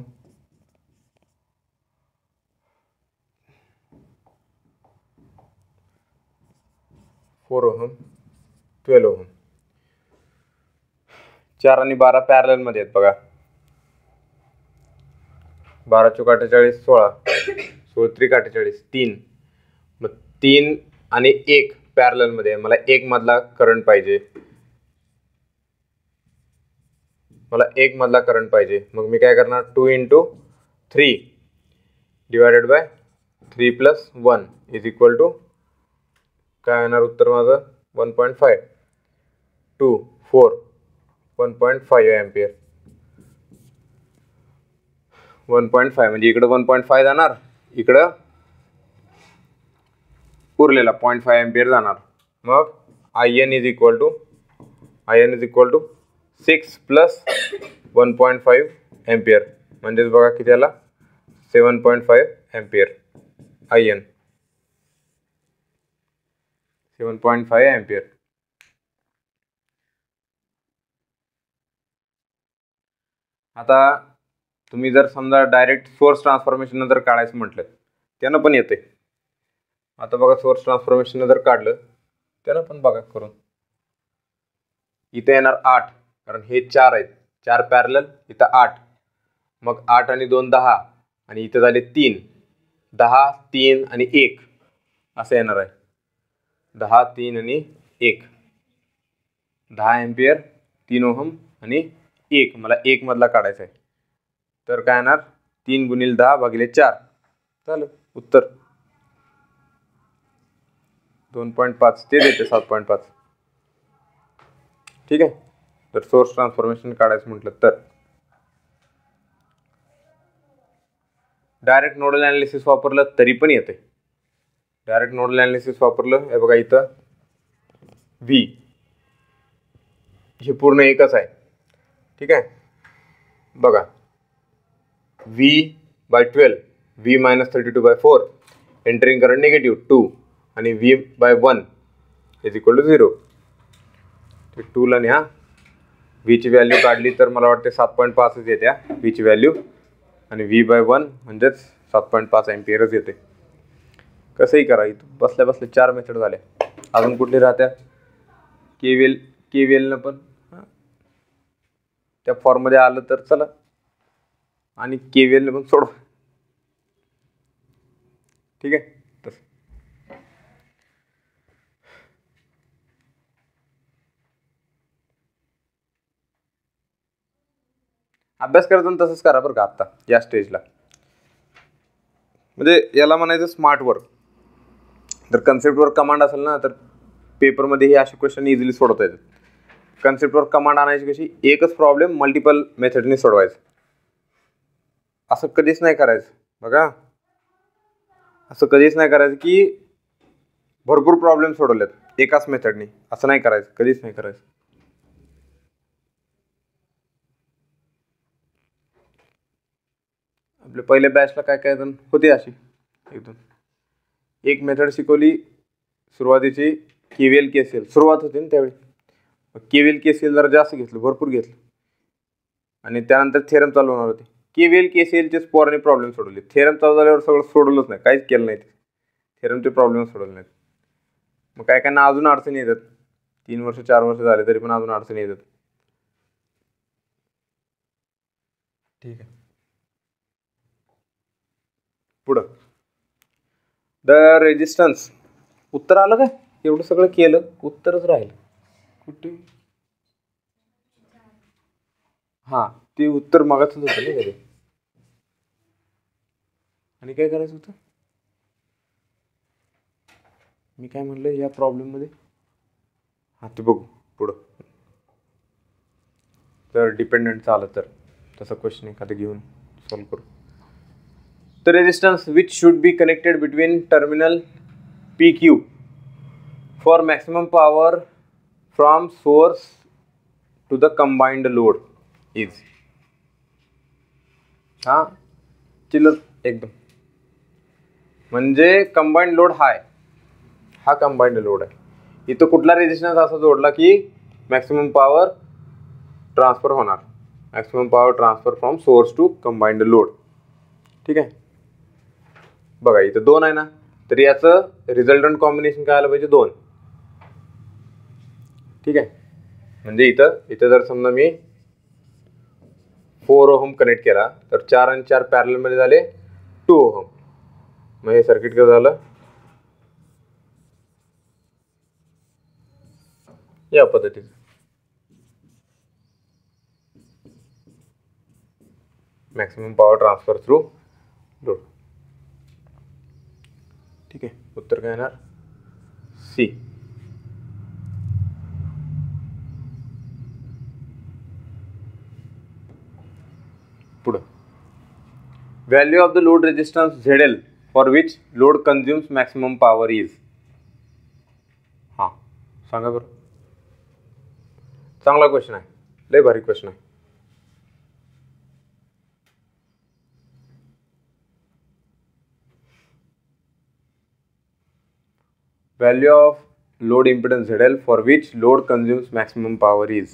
4 ohm, 12 ohm. 4 आणि 12 पॅरलल मध्ये आहेत बघा. 12 × 48 16, 16 × 48 3. मग 3 आणि 1 पॅरलल मध्ये. मला 1 मधला करंट पाहिजे. मग मी काय करणार? 2 × 3 divided by 3 + 1 is equal to काय येणार उत्तर माझं? 1.5 2 4 1.5 एम्पियर. 1.5 म्हणजे इकडं 1.5 जाणार, इकडं उरलेला 0.5 एम्पियर जाणार. मग IN is equal to 6 plus 1.5 ampere म्हणजेच बघा किती आला? 7.5 एम्पियर. IN 7.5 ampere. आता तुम्ही जर समजा डायरेक्ट सोर्स ट्रान्सफॉर्मेशन जर काढायचं म्हटलं त्यानं पण येते. आता बघा सोर्स ट्रान्सफॉर्मेशन जर काढलं त्यानं पण बघा करून. इथे येणार 8 कारण हे 4 आहेत, 4 पॅरलल, इथं 8. मग 8 आणि 2 10 आणि इथं झाले 3. 10 3 आणि 1 असं येणार आहे. 10 3 आणि 1 10 एम्पियर, 3 ओहम आणि 1. मला 1 मधला काढायचा आहे. तर काय येणार? 3 × 10/4 झालं उत्तर. 2.5 ते देते 7.5. ठीक आहे. तर सोर्स ट्रान्सफॉर्मेशन काढायचं म्हटलं तर डायरेक्ट नोडल ॲनालिसिस वापरलं तरी पण येते. डायरेक्ट नोडल ॲनालिसिस वापरलं हे बघा इथं V हे पूर्ण एकच आहे. ठीक आहे. बघा V/12 V - 32/4 entering current negative 2 आणि V/1 इज इक्वल टू 0. ते 2 ला न्या. V ची व्हॅल्यू काढली तर मला वाटते 7.5च येत्या V ची व्हॅल्यू आणि V/1 म्हणजेच 7.5 एम्पियरच येते. कसंही करा. इथं बसल्या बसल्या 4 मेथड झाल्या. अजून कुठली राहत्या? KVLनं पण त्या फॉर्ममध्ये आलं तर चला आणि KVLनं पण सोडवा. ठीक आहे. तसं अभ्यास करताना तसंच करा बरं का आत्ता या स्टेजला. म्हणजे याला म्हणायचं स्मार्ट वर्क. जर कन्सेप्टवर कमांड असेल ना तर पेपरमध्ये हे असे क्वेश्चन इझिली सोडवता येतात. कन्सेप्टवर कमांड आणायची कशी, एकच प्रॉब्लेम मल्टिपल मेथडनी सोडवायचं. असं कधीच नाही करायचं बघा, असं कधीच नाही करायचं की भरपूर प्रॉब्लेम सोडवलेत एकाच मेथडनी, असं नाही करायचं, कधीच नाही करायचं. आपल्या पहिल्या बॅचला काय काय जण होते अशी एकदम. एक मेथड शिकवली सुरुवातीची KVL KCL, सुरुवात होती ना त्यावेळी. KVL KCL जरा जास्त घेतलं, भरपूर घेतलं, आणि त्यानंतर थेरम चालू होणार होते. KVL KCL पोरांनी प्रॉब्लेम सोडवले. थेरम चालू झाल्यावर सगळं सोडवलंच नाही, काहीच केलं नाही. थेरमचे प्रॉब्लेम सोडवले नाहीत. मग काय काय ना अजून अडचणी येतात. 3 वर्ष 4 वर्ष झाले तरी पण अजून अडचणी येतात. ठीक आहे, पुढं द रेजिस्टन्स. उत्तर आलं काय? एवढं सगळं केलं, उत्तरच राहिलं कुठे? हां, ते उत्तर मागायचं होतं ना कधी. आणि काय करायचं होतं मी काय म्हणलं या प्रॉब्लेममध्ये? हां, ते बघू पुढं. तर डिपेंडंटचं आलं तर तसं क्वेश्चन एखादं घेऊन सॉल्व करू. The resistance which should be connected between terminal PQ for maximum power from source to the combined load is. हा चिल्लर एकदम, म्हणजे कंबाईंड लोड हा कंबाईंड लोड आहे. इथं कुठला रेजिस्टन्स असा जोडला की मॅक्सिमम पॉवर ट्रान्सफर होणार, maximum power transfer from source to combined load. ठीक आहे, बघा इथं 2 आहे ना, तर याचं रिझल्टंट कॉम्बिनेशन काय आलं पाहिजे? 2. ठीक आहे, म्हणजे इथं जर समजा मी 4 ओहम कनेक्ट केला तर 4 आणि 4 पॅरलल मध्ये झाले 2 ओहम. मग हे सर्किट कसं झालं? या पद्धतीचं. Maximum power transfer through load. ठीक आहे, उत्तर काय येणार? सी. पुढं value of the load resistance ZL for which load consumes maximum power is. हां, सांगा बरं. चांगला क्वेश्चन आहे, लय भारी क्वेश्चन आहे. Value of load impedance ZL for which load consumes maximum power is.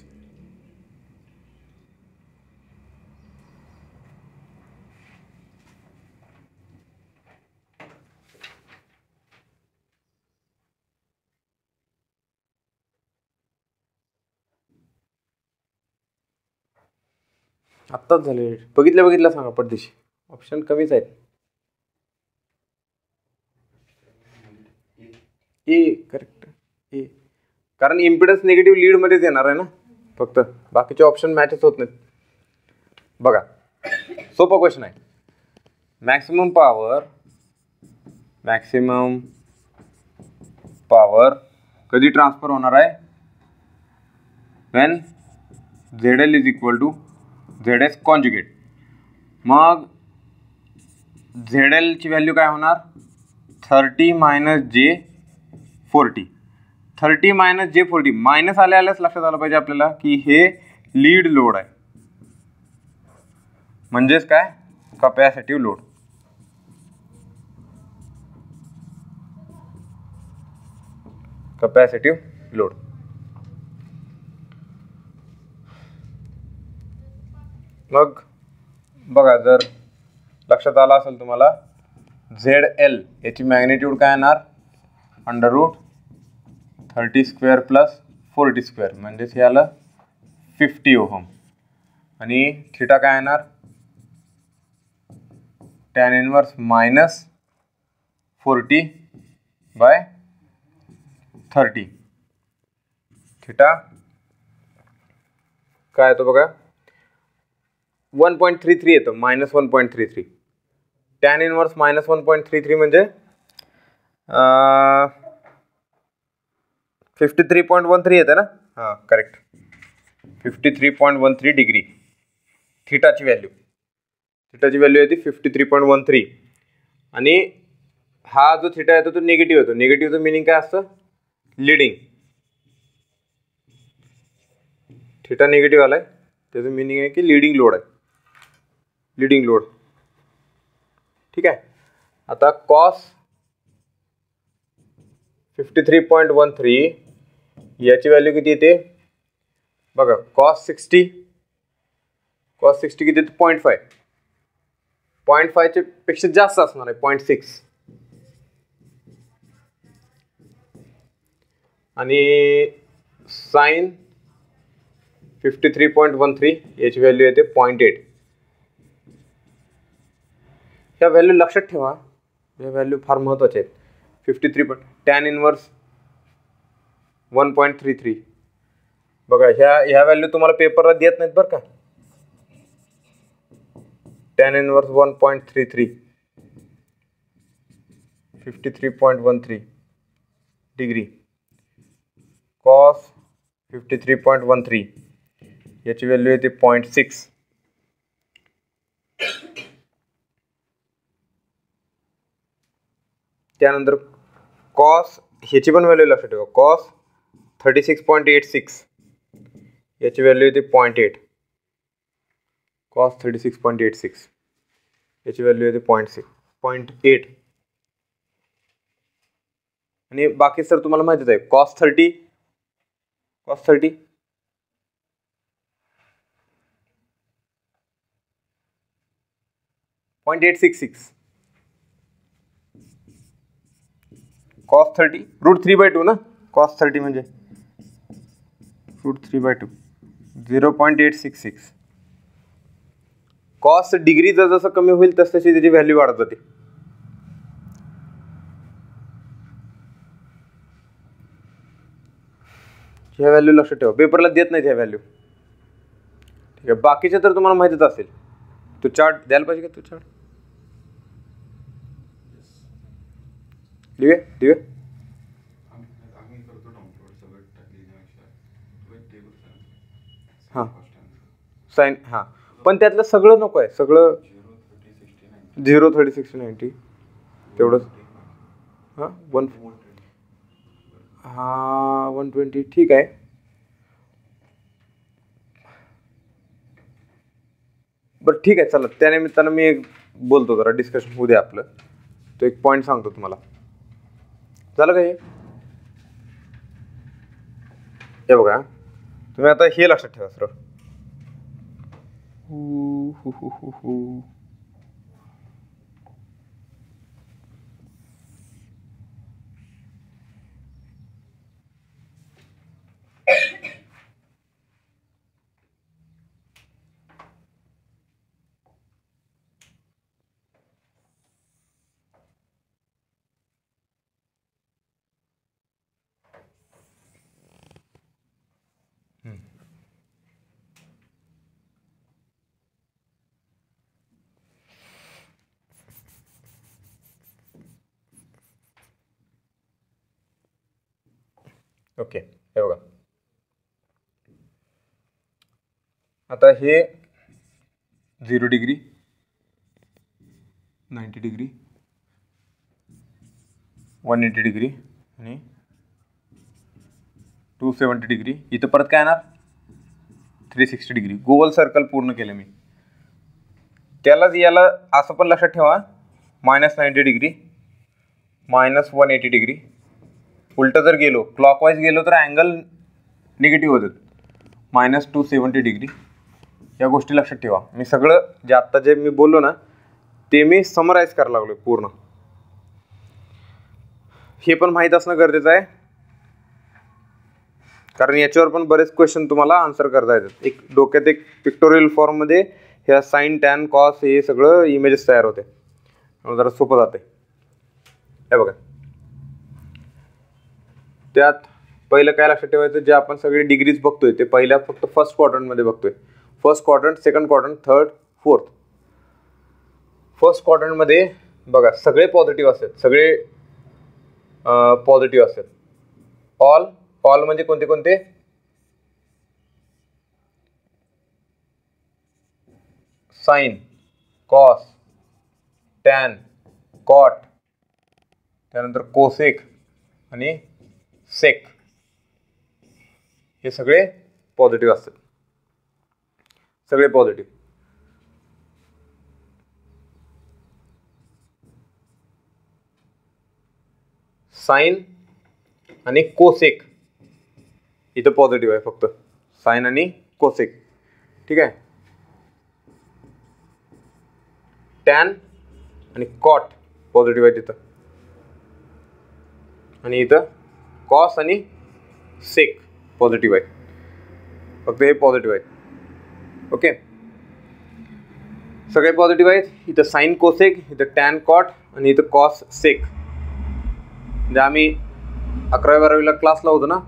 आत्ताच झाले, बघितल्या सांगा पडदेशी. ऑप्शन कमीच आहेत. ए करेक्ट, ए. कारण इम्पिडन्स निगेटिव्ह लीड मध्येच येणार आहे ना, फक्त बाकीचे ऑप्शन मॅचच होत नाहीत. बघा सोपा क्वेश्चन आहे. मॅक्सिमम पॉवर कधी ट्रान्सफर होणार आहे? When ZL is equal to ZS conjugate. मग ZL ची व्हॅल्यू काय होणार? 30 - J40. 30 - J40 मायनस आल्यास लक्षात आलं पाहिजे आपल्याला की हे लीड लोड आहे, म्हणजेच काय? Capacitive load. Capacitive load. मग बघा, जर लक्षात आलं असेल तुम्हाला, ZL याची मॅग्निट्यूड काय येणार? √30² + 40², म्हणजेच हे आलं 50 ओहम. आणि थिटा काय येणार? tan inverse -40/30. थिटा काय येतो बघा? 1.33 येतं, -1.33. टॅन इनवर्स -1.33 म्हणजे 53.13 येतं ना. हां करेक्ट, 53.13 डिग्री थिटाची व्हॅल्यू येते 53.13. आणि हा जो थिटा येतो तो निगेटिव्ह येतो. निगेटिव्हचं मिनिंग काय असतं? लिडिंग. थिटा निगेटिव्ह आलाय त्याचं मिनिंग आहे की लिडिंग लोड आहे, लिडिंग लोड. ठीक आहे. आता कॉस 53.13 याची व्हॅल्यू किती येते बघा. कॉस 60 किती येते? 0.5. 0.5 पेक्षा जास्त असणार आहे, 0.6. आणि साइन 53.13 याची व्हॅल्यू येते 0.8. ह्या व्हॅल्यू लक्षात ठेवा, या व्हॅल्यू फार महत्त्वाच्या आहेत. 53 टॅन इनवर्स 1.33 बघा. ह्या व्हॅल्यू तुम्हाला पेपरला देत नाहीत बरं का. टॅन इनवर्स 1.33 53.13 डिग्री कॉस 53.13 याची व्हॅल्यू येते 0.6. त्यानंतर कॉस ह्याची पण व्हॅल्यू लक्षात ठेवा. कॉस 36.86 याची व्हॅल्यू येते 0.8. कॉस 36.86 याची व्हॅल्यू येते 0.8. आणि बाकी सर तुम्हाला माहितीच आहे. कॉस 30 0.866. कॉस 30 √3/2 ना. कॉस 30 म्हणजे √3/2 0.866. कॉस डिग्री जसं कमी होईल तस तशी त्याची व्हॅल्यू वाढत जाते. ह्या व्हॅल्यू लक्षात ठेवा, पेपरला देत नाही ह्या व्हॅल्यू. ठीक आहे. बाकीचे तर तुम्हाला माहितीच असेल. तो चार्ट द्यायला पाहिजे का? तो चार्ट दिवे हां साइन. हां पण त्यातलं सगळं नको आहे. सगळं 0 30 60 90 तेवढंच. हां 120 ठीक आहे. बरं ठीक आहे चला, त्यानिमित्तानं मी एक बोलतो, जरा डिस्कशन होऊ द्या आपलं. तो एक पॉईंट सांगतो तुम्हाला. झालं का हे बघा. तुम्ही आता हे लक्षात ठेवा सर. ओके हे बघा. आता हे 0 डिग्री 90 डिग्री 180 डिग्री आणि 270 डिग्री. इथं परत काय येणार? 360 डिग्री. गोल सर्कल पूर्ण केलं मी. त्यालाच याला असं पण लक्षात ठेवा, -90 डिग्री -180 डिग्री. उलटं जर गेलो, क्लॉकवाईज गेलो तर अँगल निगेटिव्ह होतात. -270 डिग्री. या गोष्टी लक्षात ठेवा. मी सगळं जे आत्ता जे मी बोललो ना ते मी समराईज करायला लागलो पूर्ण. हे पण माहीत असणं गरजेचं आहे, कारण याच्यावर पण बरेच क्वेश्चन तुम्हाला आन्सर करता येतात. एक डोक्यात एक पिक्टोरियल फॉर्ममध्ये ह्या साइन टॅन कॉस हे सगळं इमेजेस तयार होते, जरा सोपं जाते. हे बघा, त्यात पहिलं काय लक्षात ठेवायचं, जे आपण सगळे डिग्रीज बघतोय ते पहिल्या फक्त फर्स्ट क्वाड्रंटमध्ये बघतोय. First quadrant, second quadrant, third, fourth. First क्वाड्रंटमध्ये बघा सगळे पॉझिटिव्ह असतात, सगळे पॉझिटिव्ह असतात. ऑल म्हणजे कोणते कोणते? साइन, कॉस, टॅन, कॉट, त्यानंतर कोसेक आणि सेक, हे सगळे पॉझिटिव्ह असतात, सगळे पॉझिटिव्ह. साइन आणि कोसेक इथं पॉझिटिव्ह आहे फक्त, साइन आणि कोसेक. ठीक आहे. टॅन आणि कॉट पॉझिटिव्ह आहे तिथं, आणि इथं कॉस आणि सेक पॉझिटिव्ह आहे, फक्त हे पॉझिटिव्ह आहेत. ओके, सगळे पॉझिटिव्ह आहेत. इथं साइन कोसेक, इथं टॅन कॉट आणि इथं कॉस सेक. म्हणजे आम्ही 11वी-12वीला क्लासला होतो ना,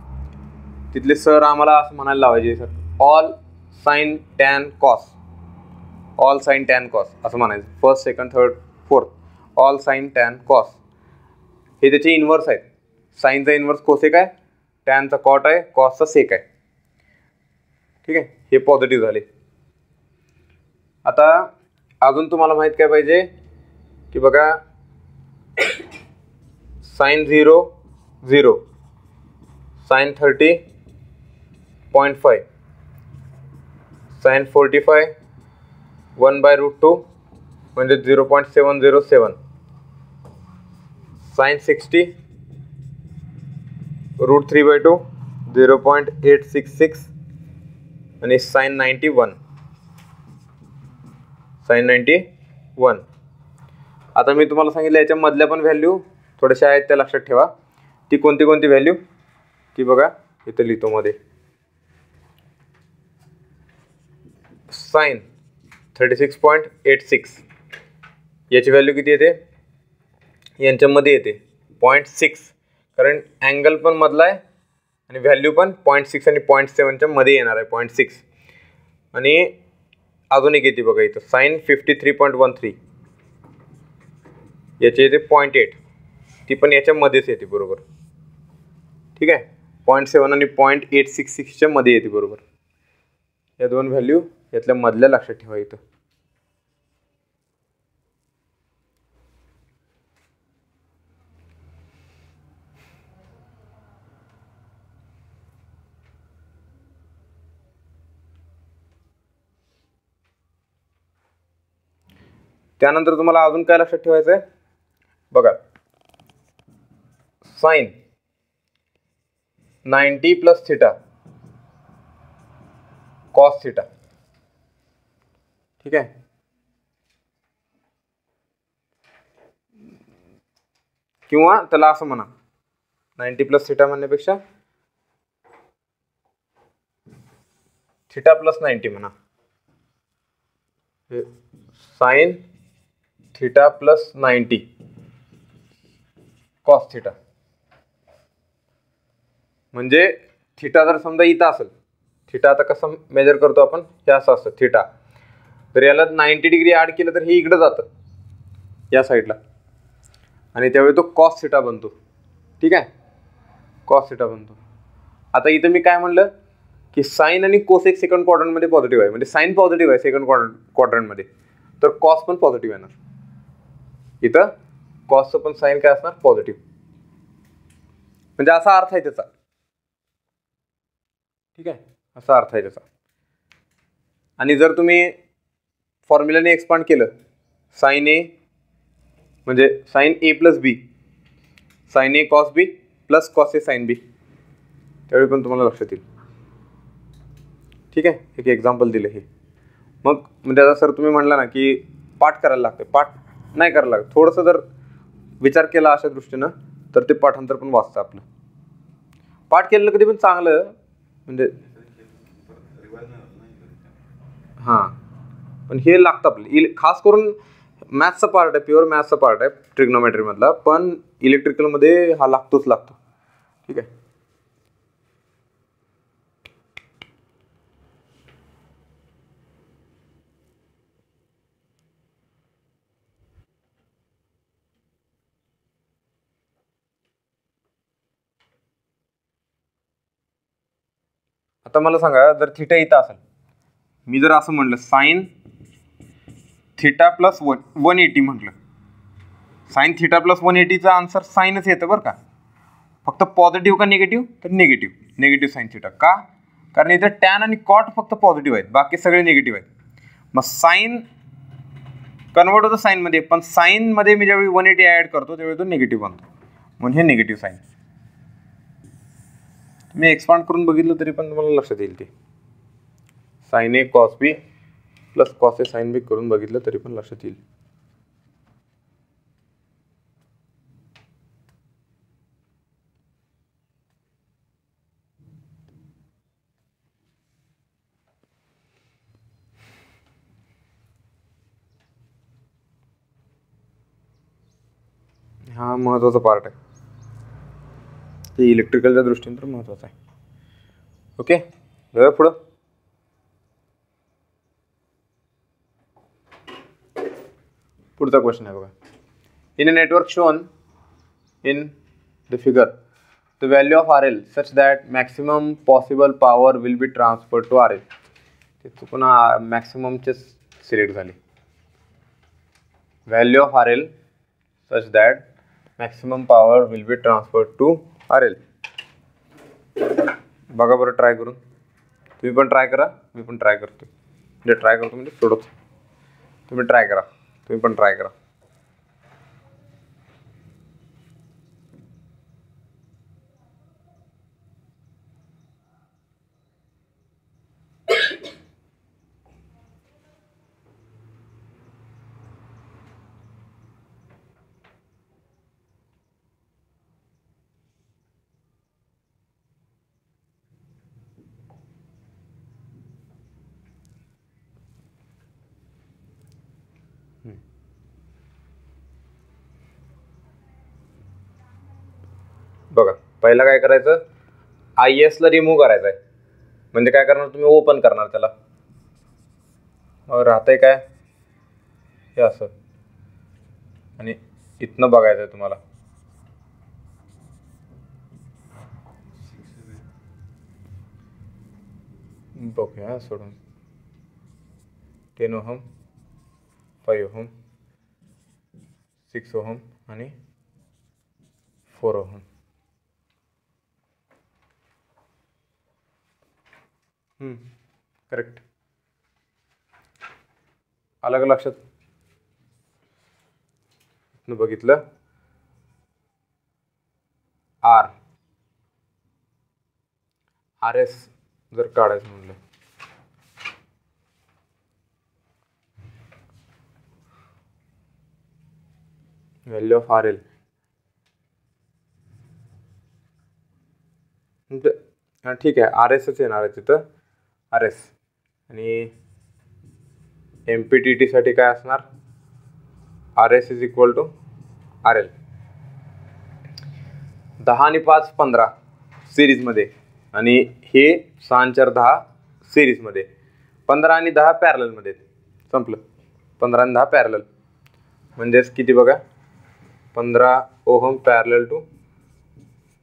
तिथले सर आम्हाला असं म्हणायला लावायचे, sir all sine tan cos, all sine tan cos असं म्हणायचं. First, second, third, fourth, all sine tan cos. हे त्याचे इन्व्हर्स आहेत. साइनचा इन्व्हर्स कोसेक आहे, टॅनचा कॉट आहे, कॉसचा सेक आहे. ठीक आहे, हे पॉझिटिव्ह झाले. आता अजून तुम्हाला माहीत काय पाहिजे की बघा, साइन 0 0, साइन 30.5, साइन 45 1/√2 म्हणजे 0.707, साइन 60 √3/2 0.866 आणि साइन 91, साइन 91. आता मी तुम्हाला सांगितलं याच्या मधल्या पण व्हॅल्यू थोड्याशा आहेत त्या लक्षात ठेवा. ती कोणती कोणती व्हॅल्यू ती बघा इथं लिहितो मध्ये. साइन 36.86 याची व्हॅल्यू किती येते? यांच्यामध्ये येते 0.6, कारण अँगल पण मधला आहे आणि व्हॅल्यू पण 0.6 आणि 0.7च्या मध्ये येणार आहे, 0.6. आणि अजून एक येते बघा इथं साइन 53.13, याचे येते 0.8, ती पण याच्यामध्येच येते बरोबर. ठीक आहे, 0.7 आणि 0.866च्या मध्ये येते बरोबर. या दोन व्हॅल्यू यातल्या मधल्या लक्षात ठेवा इथं. त्यानंतर तुम्हाला अजून काय लक्षात ठेवायचं आहे बघा, साइन 90 + थीटा कॉस थीटा. ठीक आहे, किंवा त्याला असं म्हणा 90 + थीटा म्हणण्यापेक्षा थीटा + 90 म्हणा, साइन थीटा + 90 कॉस थीटा. म्हणजे थीटा जर समजा इथं असेल, थीटा आता कसं मेजर करतो आपण, हे असं असतं थीटा. तर याला 90 डिग्री ॲड केलं तर हे इकडं जातं या साईडला, आणि त्यावेळी तो कॉस थीटा बनतो. ठीक आहे, कॉस थीटा बनतो. आता इथं मी काय म्हणलं की साइन आणि कोसेक सेकंड क्वाड्रंटमध्ये पॉझिटिव्ह आहे, म्हणजे साइन पॉझिटिव्ह आहे सेकंड क्वाड्रंटमध्ये, तर कॉस पण पॉझिटिव्ह येणार. इथं कॉसचं पण साइन काय असणार, पॉझिटिव्ह. म्हणजे असा अर्थ आहे त्याचा. ठीक आहे, असा अर्थ आहे त्याचा. आणि जर तुम्ही फॉर्म्युलाने एक्सपांड केलं, साइन ए म्हणजे sign A + B, sign A cos B + cos A sine B, त्यावेळी पण तुम्हाला लक्षात येईल. ठीक आहे, एक एक्झाम्पल दिलं हे. मग म्हणजे आता सर तुम्ही म्हणला ना की पाठ करायला लागते, पाठ नाही करायला लागत. थोडंसं जर विचार केला अशा दृष्टीनं तर ते पाठांतर पण वाचतं आपलं. पाठ केलेलं कधी पण चांगलं, म्हणजे हां, पण हे लागतं आपलं. खास करून मॅथ्सचा पार्ट आहे, प्युअर मॅथ्सचा पार्ट आहे ट्रिग्नोमेट्रीमधला, पण इलेक्ट्रिकलमध्ये हा लागतोच लागतो. ठीक आहे, आता मला सांगा, जर थिटा इथं असेल, मी जर असं म्हटलं साईन थिटा प्लस 180 म्हटलं, साईन थिटा प्लस 180चा आन्सर साईनच येतं बरं का. फक्त पॉझिटिव्ह का निगेटिव्ह, तर निगेटिव्ह साईन थिटा. का? कारण इथं टॅन आणि कॉट फक्त पॉझिटिव्ह आहेत, बाकी सगळे निगेटिव्ह आहेत. मग साईन कन्वर्ट होतं साईनमध्ये, पण साईनमध्ये मी ज्यावेळी 180 ॲड करतो त्यावेळी तो निगेटिव्ह बनतो, म्हणून हे निगेटिव्ह साईन. मी एक्सपांड करून बघितलं तरी पण तुम्हाला लक्षात येईल ते. Sine A cos B plus cos A sine B करून बघितलं तरी पण लक्षात येईल. हा महत्त्वाचा पार्ट आहे, ते इलेक्ट्रिकलच्या दृष्टीने तर महत्त्वाचं आहे. ओके, जाऊया पुढं. पुढचा क्वेश्चन आहे बघा. In a network shown in the figure the value of R L such that maximum possible power will be transfer to R L. ते चुकून मॅक्सिममचे सिलेक्ट झाले. Value of R L such that maximum power will be transfer to R L. बघा बरं try करून. तुम्ही पण try करा, मी पण ट्राय करतो. म्हणजे ट्राय करतो म्हणजे सोडतो. तुम्ही ट्राय करा, तुम्ही पण ट्राय करा. बघा, पहिला काय करायचं, आय एसला रिमूव्ह करायचं आहे. म्हणजे काय करणार तुम्ही, ओपन करणार त्याला. राहतंय काय हे असं, आणि इथनं बघायचं आहे तुम्हाला. बघूया सोडून 10 ओहम, 5 ओहम, 6 ओहम आणि 4 ओहम. करेक्ट. आलं का लक्षात? बघितलं, आर एस जर काढायचं म्हणलं, व्हॅल्यू ऑफ आर एल, ठीक आहे, आर एसच येणार आहे तिथं, आर एस. आणि एम पी टी टीसाठी काय असणार, R S is equal to R L. 10 आणि 5 15 सिरीजमध्ये, आणि हे 6 आणि 4 10 सिरीजमध्ये. 15 आणि 10 पॅरललमध्ये. संपलं. 15 आणि 10 पॅरलल म्हणजेच किती बघा, 15 ओहम पॅरलल टू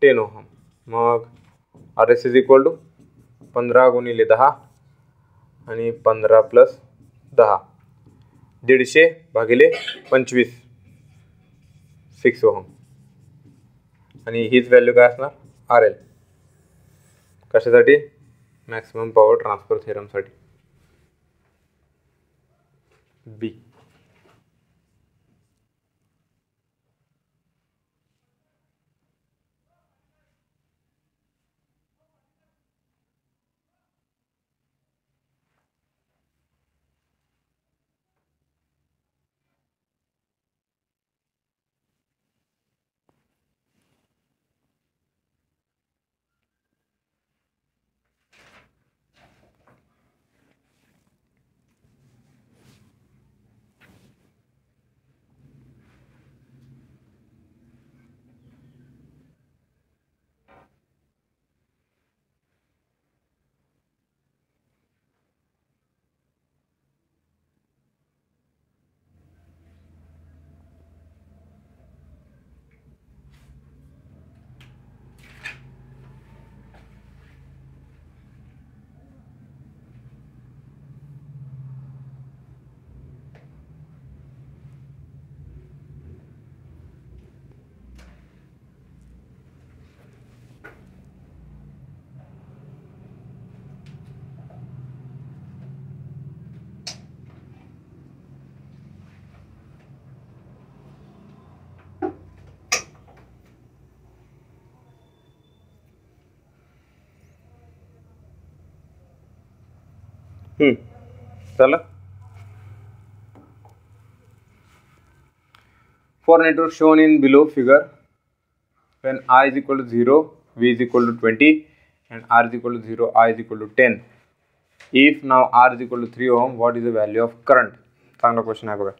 10 ओहम. मग R S is equal to 15 गुणिले 10 आणि 15 प्लस 10, 150 भागिले 25, 6 ओहम. आणि हीच व्हॅल्यू काय असणार, आर एल. कशासाठी, मॅक्सिमम पॉवर ट्रान्सफर थेरमसाठी. बी. चला, for network shown in below figure, when I is equal to 0, V is equal to 20 and R is equal to 0, I is equal to 10. If now R is equal to 3 ohm, what is the value of current? चांगला question आहे बघा.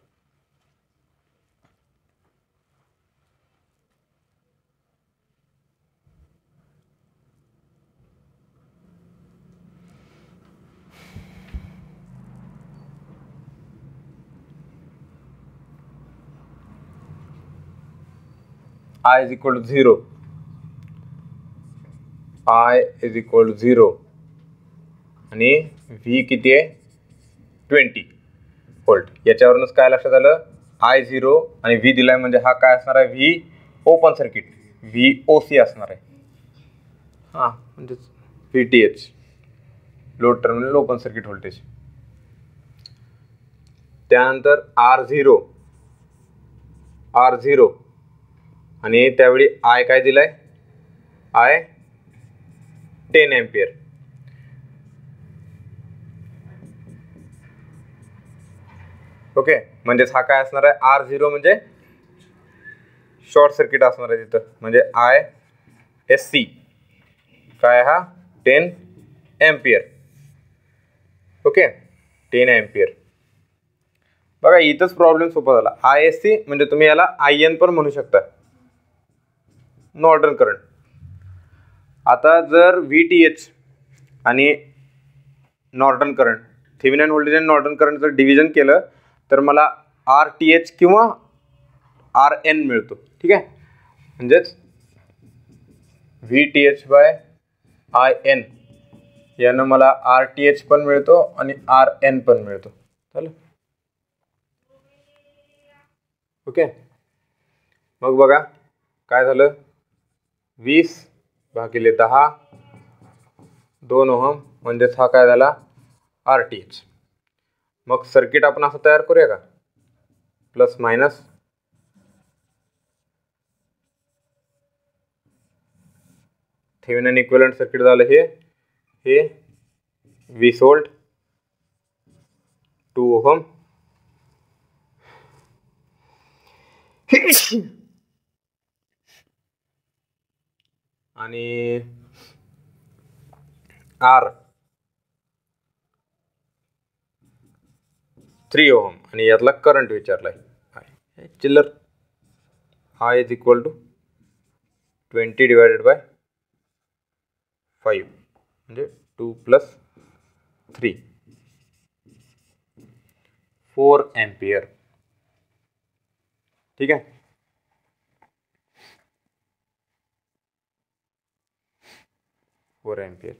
I is equal to 0. I is equal to 0 आणि V किती आहे 20 volt. याच्यावरूनच काय लक्षात आलं, I0 आणि V दिलाय म्हणजे हा काय असणार आहे, V ओपन सर्किट, VOC असणार आहे. हां म्हणजे VTH load terminal open circuit voltage. त्यानंतर R0 आणि त्यावेळी I काय दिलाय, I 10 एम्पियर. ओके, म्हणजेच हा काय असणार आहे, R0 म्हणजे शॉर्ट सर्किट असणार आहे तिथं, म्हणजे ISC काय हा 10 एम्पियर. Okay, 10 ampere. बघा इथंच प्रॉब्लेम सोपा झाला. ISC म्हणजे तुम्ही याला IN पण म्हणू शकता, नॉर्टन करंट. आता जर VTH आणि नॉर्टन करंट, थेवेनिन व्होल्टेज आणि नॉर्टन करंट जर डिव्हिजन केलं तर मला RTH किंवा RN मिळतो. ठीक आहे, म्हणजेच VTH बाय IN यानं मला RTH पण मिळतो आणि RN पण मिळतो. चालेल. ओके, मग बघा काय झालं, 20 भागिले 10 2 ओहम म्हणजेच हा काय झाला RTH. मग सर्किट आपण असं तयार करूया का, plus minus. Thevenin equivalent circuit झालं हे 20 व्होल्ट 2 ओहम आणि R 3 ओहम आणि यातला करंट विचारलाय चिल्लर. I is equal to 20 divided by 5 म्हणजे 2 प्लस 3 4 एम्पियर. ठीक आहे, 4 एम्पियर.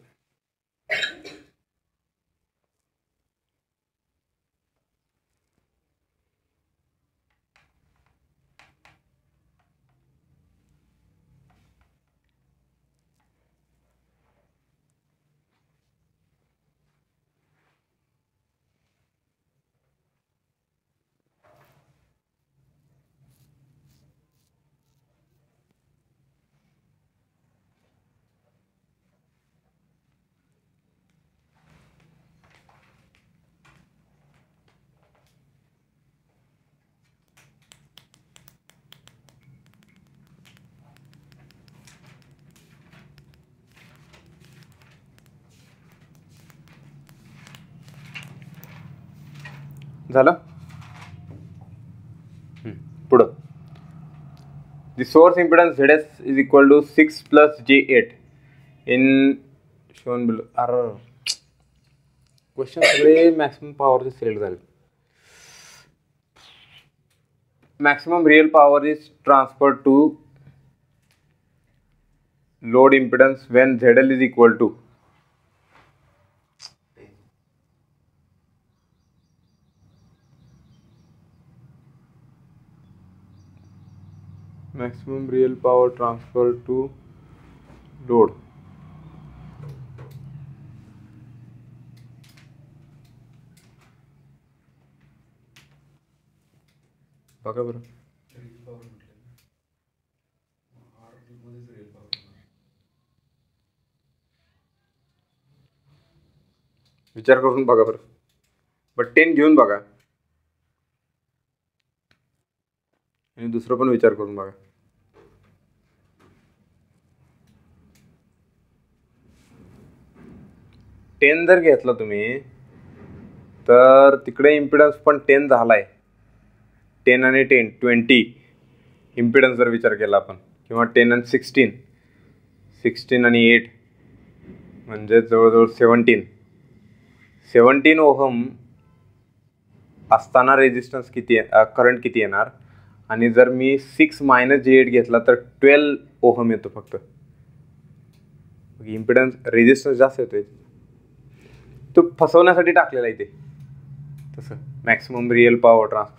झालं. पुढं the source impedance ZS is equal to 6 plus J8 in shown below. Question सगळे मॅक्सिमम पॉवरचे सिलेक्ट झाले. Maximum real power is transferred to load impedance when ZL is equal to maximum real power transfer to load. बघा बरं, विचार करून बघा बरं. But 10 घेऊन बघा आणि दुसरं पण विचार करून बघा. टेन जर घेतला तुम्ही तर तिकडे इम्पिडन्स पण 10 झालाय. 10 आणि 10 20 इम्पिडन्स जर विचार केला आपण, किंवा 10 आणि 16 आणि 8 म्हणजे जवळजवळ 17 ओहम असताना रेजिस्टन्स किती, करंट किती येणार. आणि जर मी 6 मायनस J8 घेतला तर 12 ओहम येतो फक्त. इम्पिडन्स रेजिस्टन्स जास्त येतोय. तो फसवण्यासाठी टाकलेला आहे ते तसं. Maximum real power transfer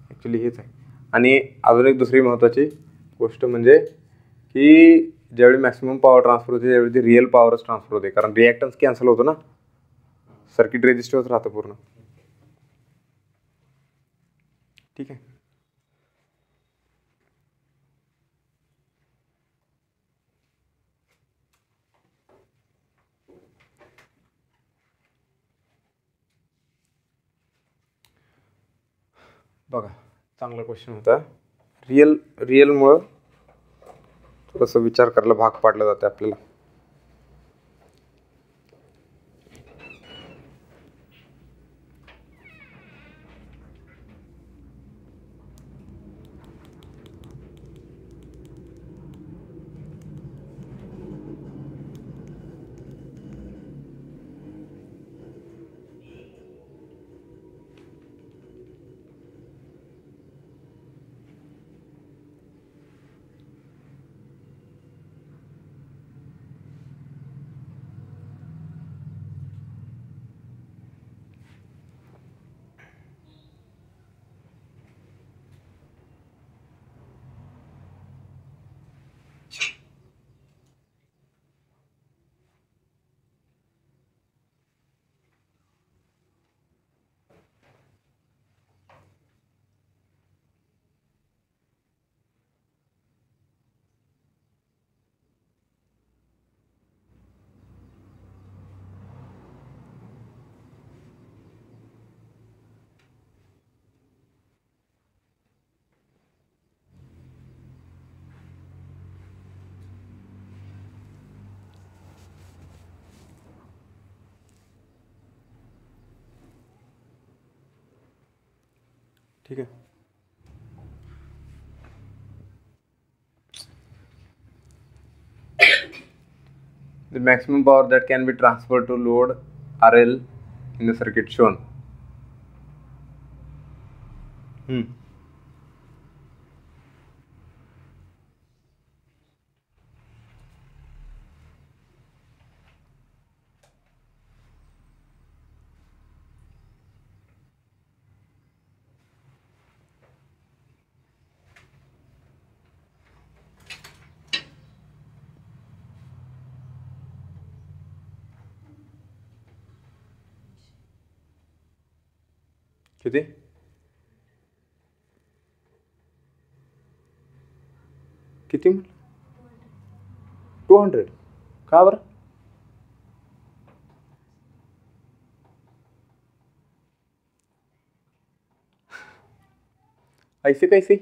actually हेच आहे. आणि अजून एक दुसरी महत्त्वाची गोष्ट म्हणजे की ज्यावेळी मॅक्सिमम पॉवर ट्रान्सफर होते त्यावेळी ती रिअल पॉवरच ट्रान्सफर होते, कारण रिॲक्टन्स कॅन्सल होतो ना, सर्किट रेजिस्टरच राहतं पूर्ण. ठीक आहे. बघा, चांगला क्वेश्चन होता. रिअलमुळं थोडंसं विचार करायला भाग पाडलं जाते आपल्याला. ठीक आहे. The maximum power that can be transferred to load RL in the circuit shown. किती? किती म्हटलं? 200. का बरं? ऐसे कैसे?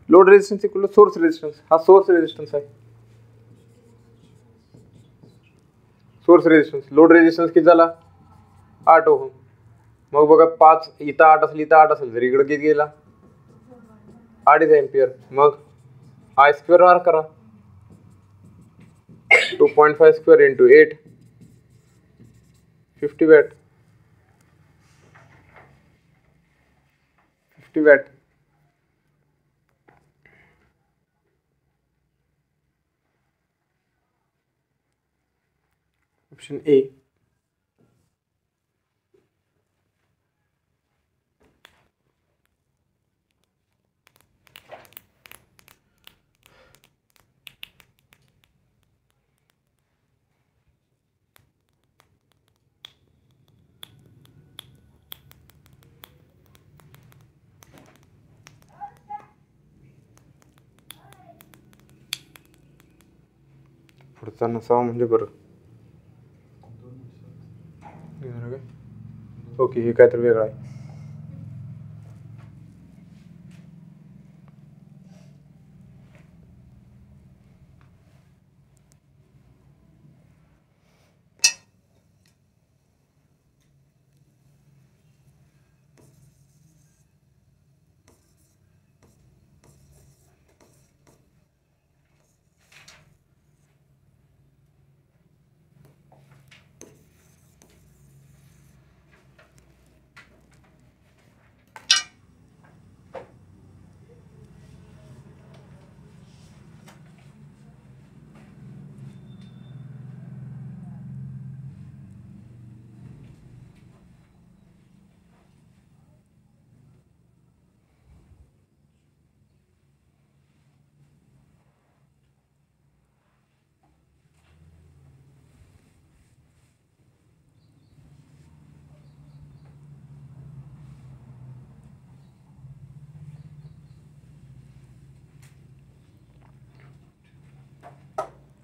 Load resistance equal to source resistance. हा सोर्स रेजिस्टन्स आहे. Source resistance. लोड रेजिस्टन्स किती झाला? 8 ओहम. मग बघा 5 इथं 8 असेल, इथं 8 असेल, जर इकडे किती गेला? 2.5 एम्पियर. मग I स्क्वेअर आर करा. 2.5 square into 8 50 watt. 50 watt. Option A. पुढचा नसावा म्हणजे बरं. ओके, हे काहीतरी वेगळं आहे.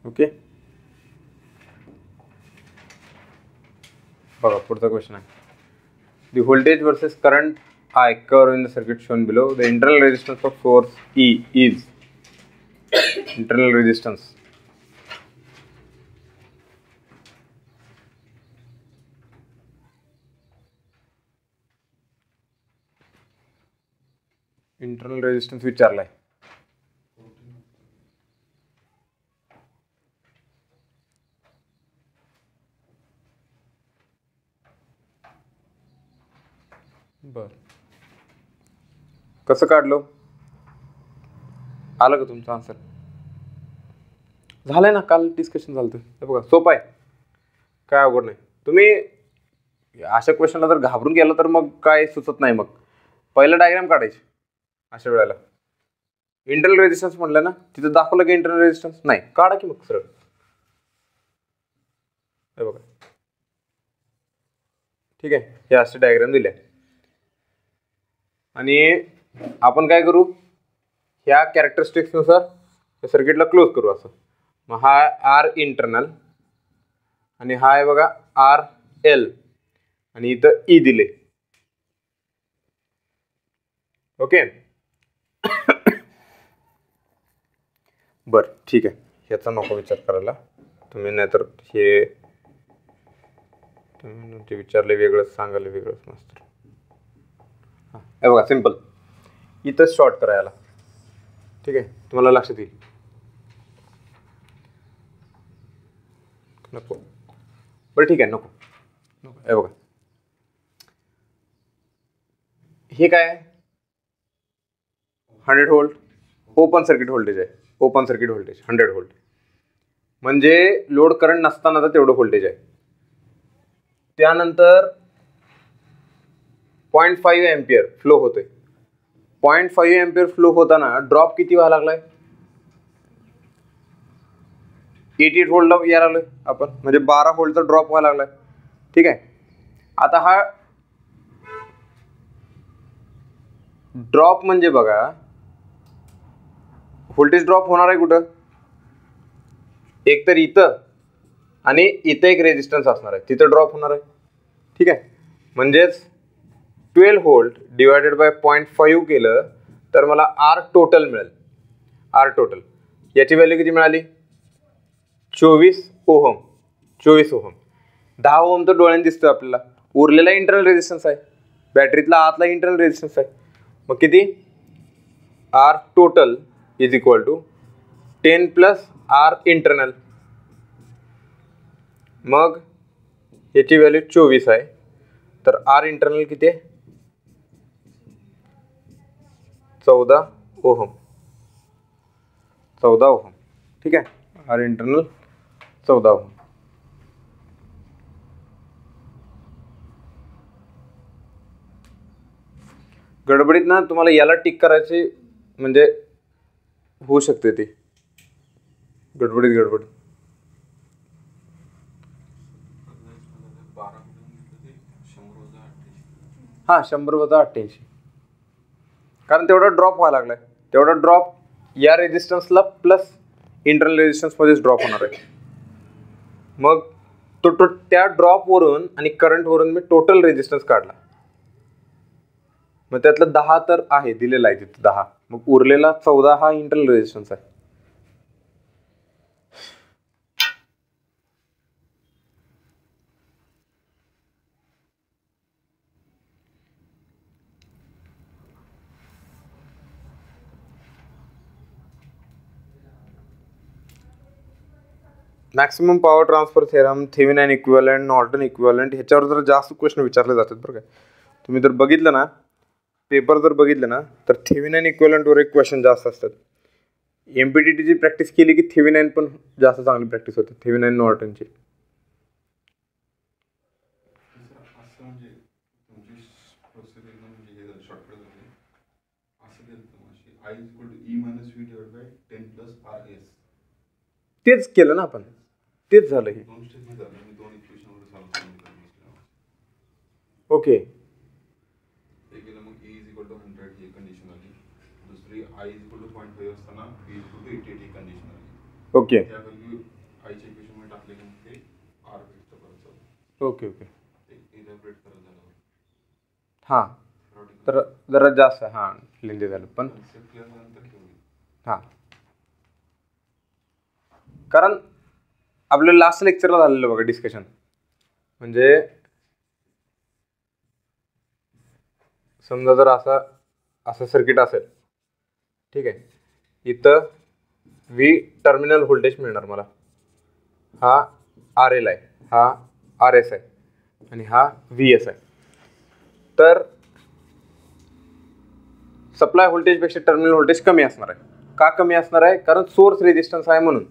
ओके, बघा पुढचा क्वेश्चन आहे. The voltage versus current I curve in the circuit shown below. The internal resistance of source E is internal resistance. Internal resistance विचारलाय. बर, कसं काढलो? आलं का तुमचं आन्सर? झालंय ना, काल डिस्कशन झालं. हे बघा सोपं आहे, काय अवघड नाही. तुम्ही अशा क्वेश्चनला जर घाबरून गेला तर मग काय सुचत नाही. मग पहिलं डायग्राम काढायची अशा वेळेला. इंटरनल रेजिस्टन्स म्हटलं ना, तिथं दाखवलं की इंटरनल रेजिस्टन्स नाही, काढा की मग सरळ. हे बघा, ठीक आहे, हे असे डायग्राम दिले आणि आपण काय करू, ह्या कॅरेक्टरिस्टिक्सनुसार या सर्किटला क्लोज करू असं. मग हा आर इंटरनल आणि हा आहे बघा आर एल आणि इथं ई दिले. ओके, बर ठीक आहे, ह्याचा नको विचार करायला तुम्ही, नाहीतर हे तुम्ही विचारले वेगळंच सांगायला वेगळंच मस्त. हे बघा सिंपल, इथंच शॉर्ट करायला. ठीक आहे, तुम्हाला लक्षात येईल. नको, बरं ठीक आहे, नको नको. हे बघा, हे काय आहे, 100 व्होल्ट ओपन सर्किट व्होल्टेज आहे. ओपन सर्किट व्होल्टेज 100 व्होल्ट म्हणजे लोड करंट नसताना तेवढं व्होल्टेज आहे. त्यानंतर 0.5 एम्पियर फ्लो होतोय. 0.5 एम्पियर फ्लो होताना ड्रॉप किती व्हायला लागलाय, 88 व्होल्टला यायला लागलोय आपण, म्हणजे 12 व्होल्टचा ड्रॉप व्हायला लागलाय. ठीक आहे, आता हा ड्रॉप म्हणजे बघा, व्होल्टेज ड्रॉप होणार आहे कुठं, एक तर इथं आणि इथं एक रेजिस्टन्स असणार आहे, तिथं ड्रॉप होणार आहे. ठीक आहे, म्हणजेच 12 व्होल्ट डिवायडेड बाय 0.5 केलं तर मला आर टोटल मिळेल. आर टोटल याची व्हॅल्यू किती मिळाली, 24 ओहम. 24 ओहम, 10 ओहम तर डोळ्याने दिसतोय आपल्याला, उरलेला इंटरनल रेजिस्टन्स आहे, बॅटरीतला आतला इंटरनल रेजिस्टन्स आहे. मग किती, R total is equal to 10 plus R internal. मग याची व्हॅल्यू 24 आहे, तर आर इंटरनल किती आहे, 14 ओहम. 14 ओहम. ठीक आहे, आर इंटरनल 14 ओहम. गडबडीत ना तुम्हाला याला टिक करायची म्हणजे होऊ शकते ती गडबडीत. हां, 100 वजा 88, कारण तेवढा ड्रॉप व्हायला लागलाय. तेवढा ड्रॉप या रेजिस्टन्सला प्लस इंटरनल रेजिस्टन्स मध्येच ड्रॉप होणार आहे. मग त्या ड्रॉपवरून आणि करंटवरून मी टोटल रेजिस्टन्स काढला. मग त्यातलं 10 तर आहे, दिलेला आहे तिथं 10. मग उरलेला 14 हा इंटरनल रेजिस्टन्स आहे. Maximum power transfer theorem, Thevenin equivalent, Norton equivalent ह्याच्यावर जर जास्त क्वेश्चन विचारले जातात बरं काय. तुम्ही जर बघितलं ना, पेपर जर बघितलं ना, तर थेवेनिन इक्विव्हॅलंटवर एक क्वेश्चन जास्त असतात. एमपीटीटीची प्रॅक्टिस केली की थेवेनिन पण जास्त चांगली प्रॅक्टिस होते, थेवेनिन नॉर्टनची. असं म्हणजे तुमची प्रोसेस एकदम म्हणजे हे झालं, शॉर्टकट झाली. असं केलं अशी I = E - V / 10 + RS. तेच केलं ना आपण, तेच झालं हे. 2 स्टेप झालं. मी 2 इक्वेशन वर सॉल्व्ह केलं. ओके, एक केलं मग E = 100 ही कंडिशन आली. दुसरी I = 0.5 असताना V = 88 ही कंडिशन आली. ओके, त्या व्हॅल्यू आयच्या इक्वेशन मध्ये टाकले की मग ते R भेटतं परत चालू. Okay, okay. ते इलॅबोरेट करत झालं. हां, तर जरा जास्त हां लेंदी झालं पण कन्सेप्ट क्लिअर झाल्यानंतर घेऊन हां, कारण आपलं लास्ट लेक्चरला झालेलं बघा डिस्कशन. म्हणजे समजा जर असं सर्किट असेल, ठीक आहे, इथं V टर्मिनल व्होल्टेज मिळणार मला, हा RL आहे, हा RS आहे आणि हा VS आहे. तर सप्लाय व्होल्टेजपेक्षा टर्मिनल व्होल्टेज कमी असणार आहे. का कमी असणार आहे? कारण सोर्स रेजिस्टन्स आहे म्हणून.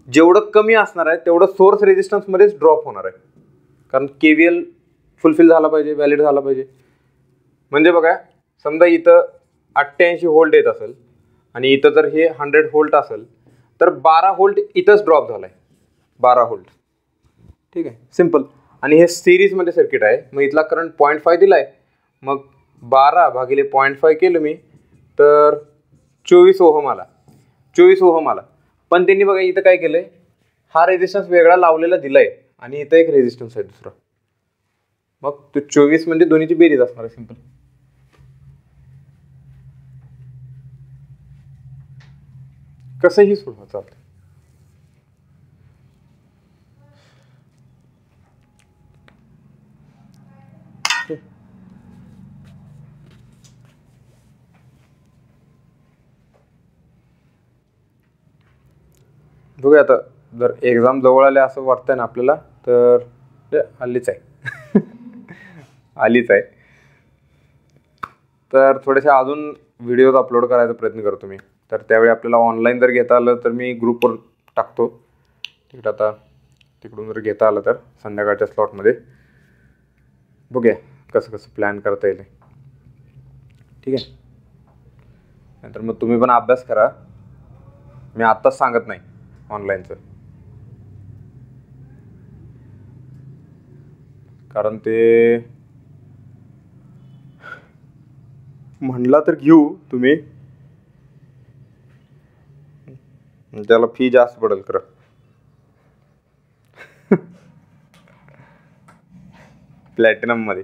जेवढं कमी असणार आहे तेवढं सोर्स रेजिस्टन्समध्येच ड्रॉप होणार आहे. कारण KVL फुलफिल झाला पाहिजे, व्हॅलिड झाला पाहिजे. म्हणजे बघा, समजा इथं 88 व्होल्ट येत असेल आणि इथं जर हे 100 व्होल्ट असेल तर 12 व्होल्ट इथंच ड्रॉप झाला आहे, 12 व्होल्ट. ठीक आहे, सिम्पल. आणि हे सिरीजमध्ये सर्किट आहे, मग इथला करंट 0.5 दिला आहे. मग 12 भागिले 0.5 केलं मी तर 24 ओहम आला, 24 ओहम आला. पण त्यांनी बघा इथं काय केलंय, हा रेजिस्टन्स वेगळा लावलेला दिलाय आणि इथं एक रेजिस्टन्स आहे दुसरा. मग तो 24 म्हणजे दोन्हीची बेरीज असणार आहे, सिम्पल. कसंही सोडवा चालतं. बघूया आता, जर एक्झाम जवळ आले असं वाटतंय ना आपल्याला, तर आलीच आहे आलीच आहे. तर थोडेसे अजून व्हिडिओज अपलोड करायचा प्रयत्न करतो मी. तर त्यावेळी आपल्याला ऑनलाईन जर घेता आलं तर मी ग्रुपवर टाकतो. तिकडं आता तिकडून जर घेता आलं तर संध्याकाळच्या स्लॉटमध्ये बघूया कसं कसं प्लॅन करता येईल. ठीक आहे, नंतर मग तुम्ही पण अभ्यास करा. मी आत्ताच सांगत नाही ऑनलाईनचं, कारण ते म्हणला तर घेऊ तुम्ही, त्याला फी जास्त पडेल खरं. प्लॅटिनम मध्ये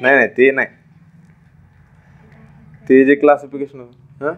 नाही, ते नाही, ते जे क्लासिफिकेशन हां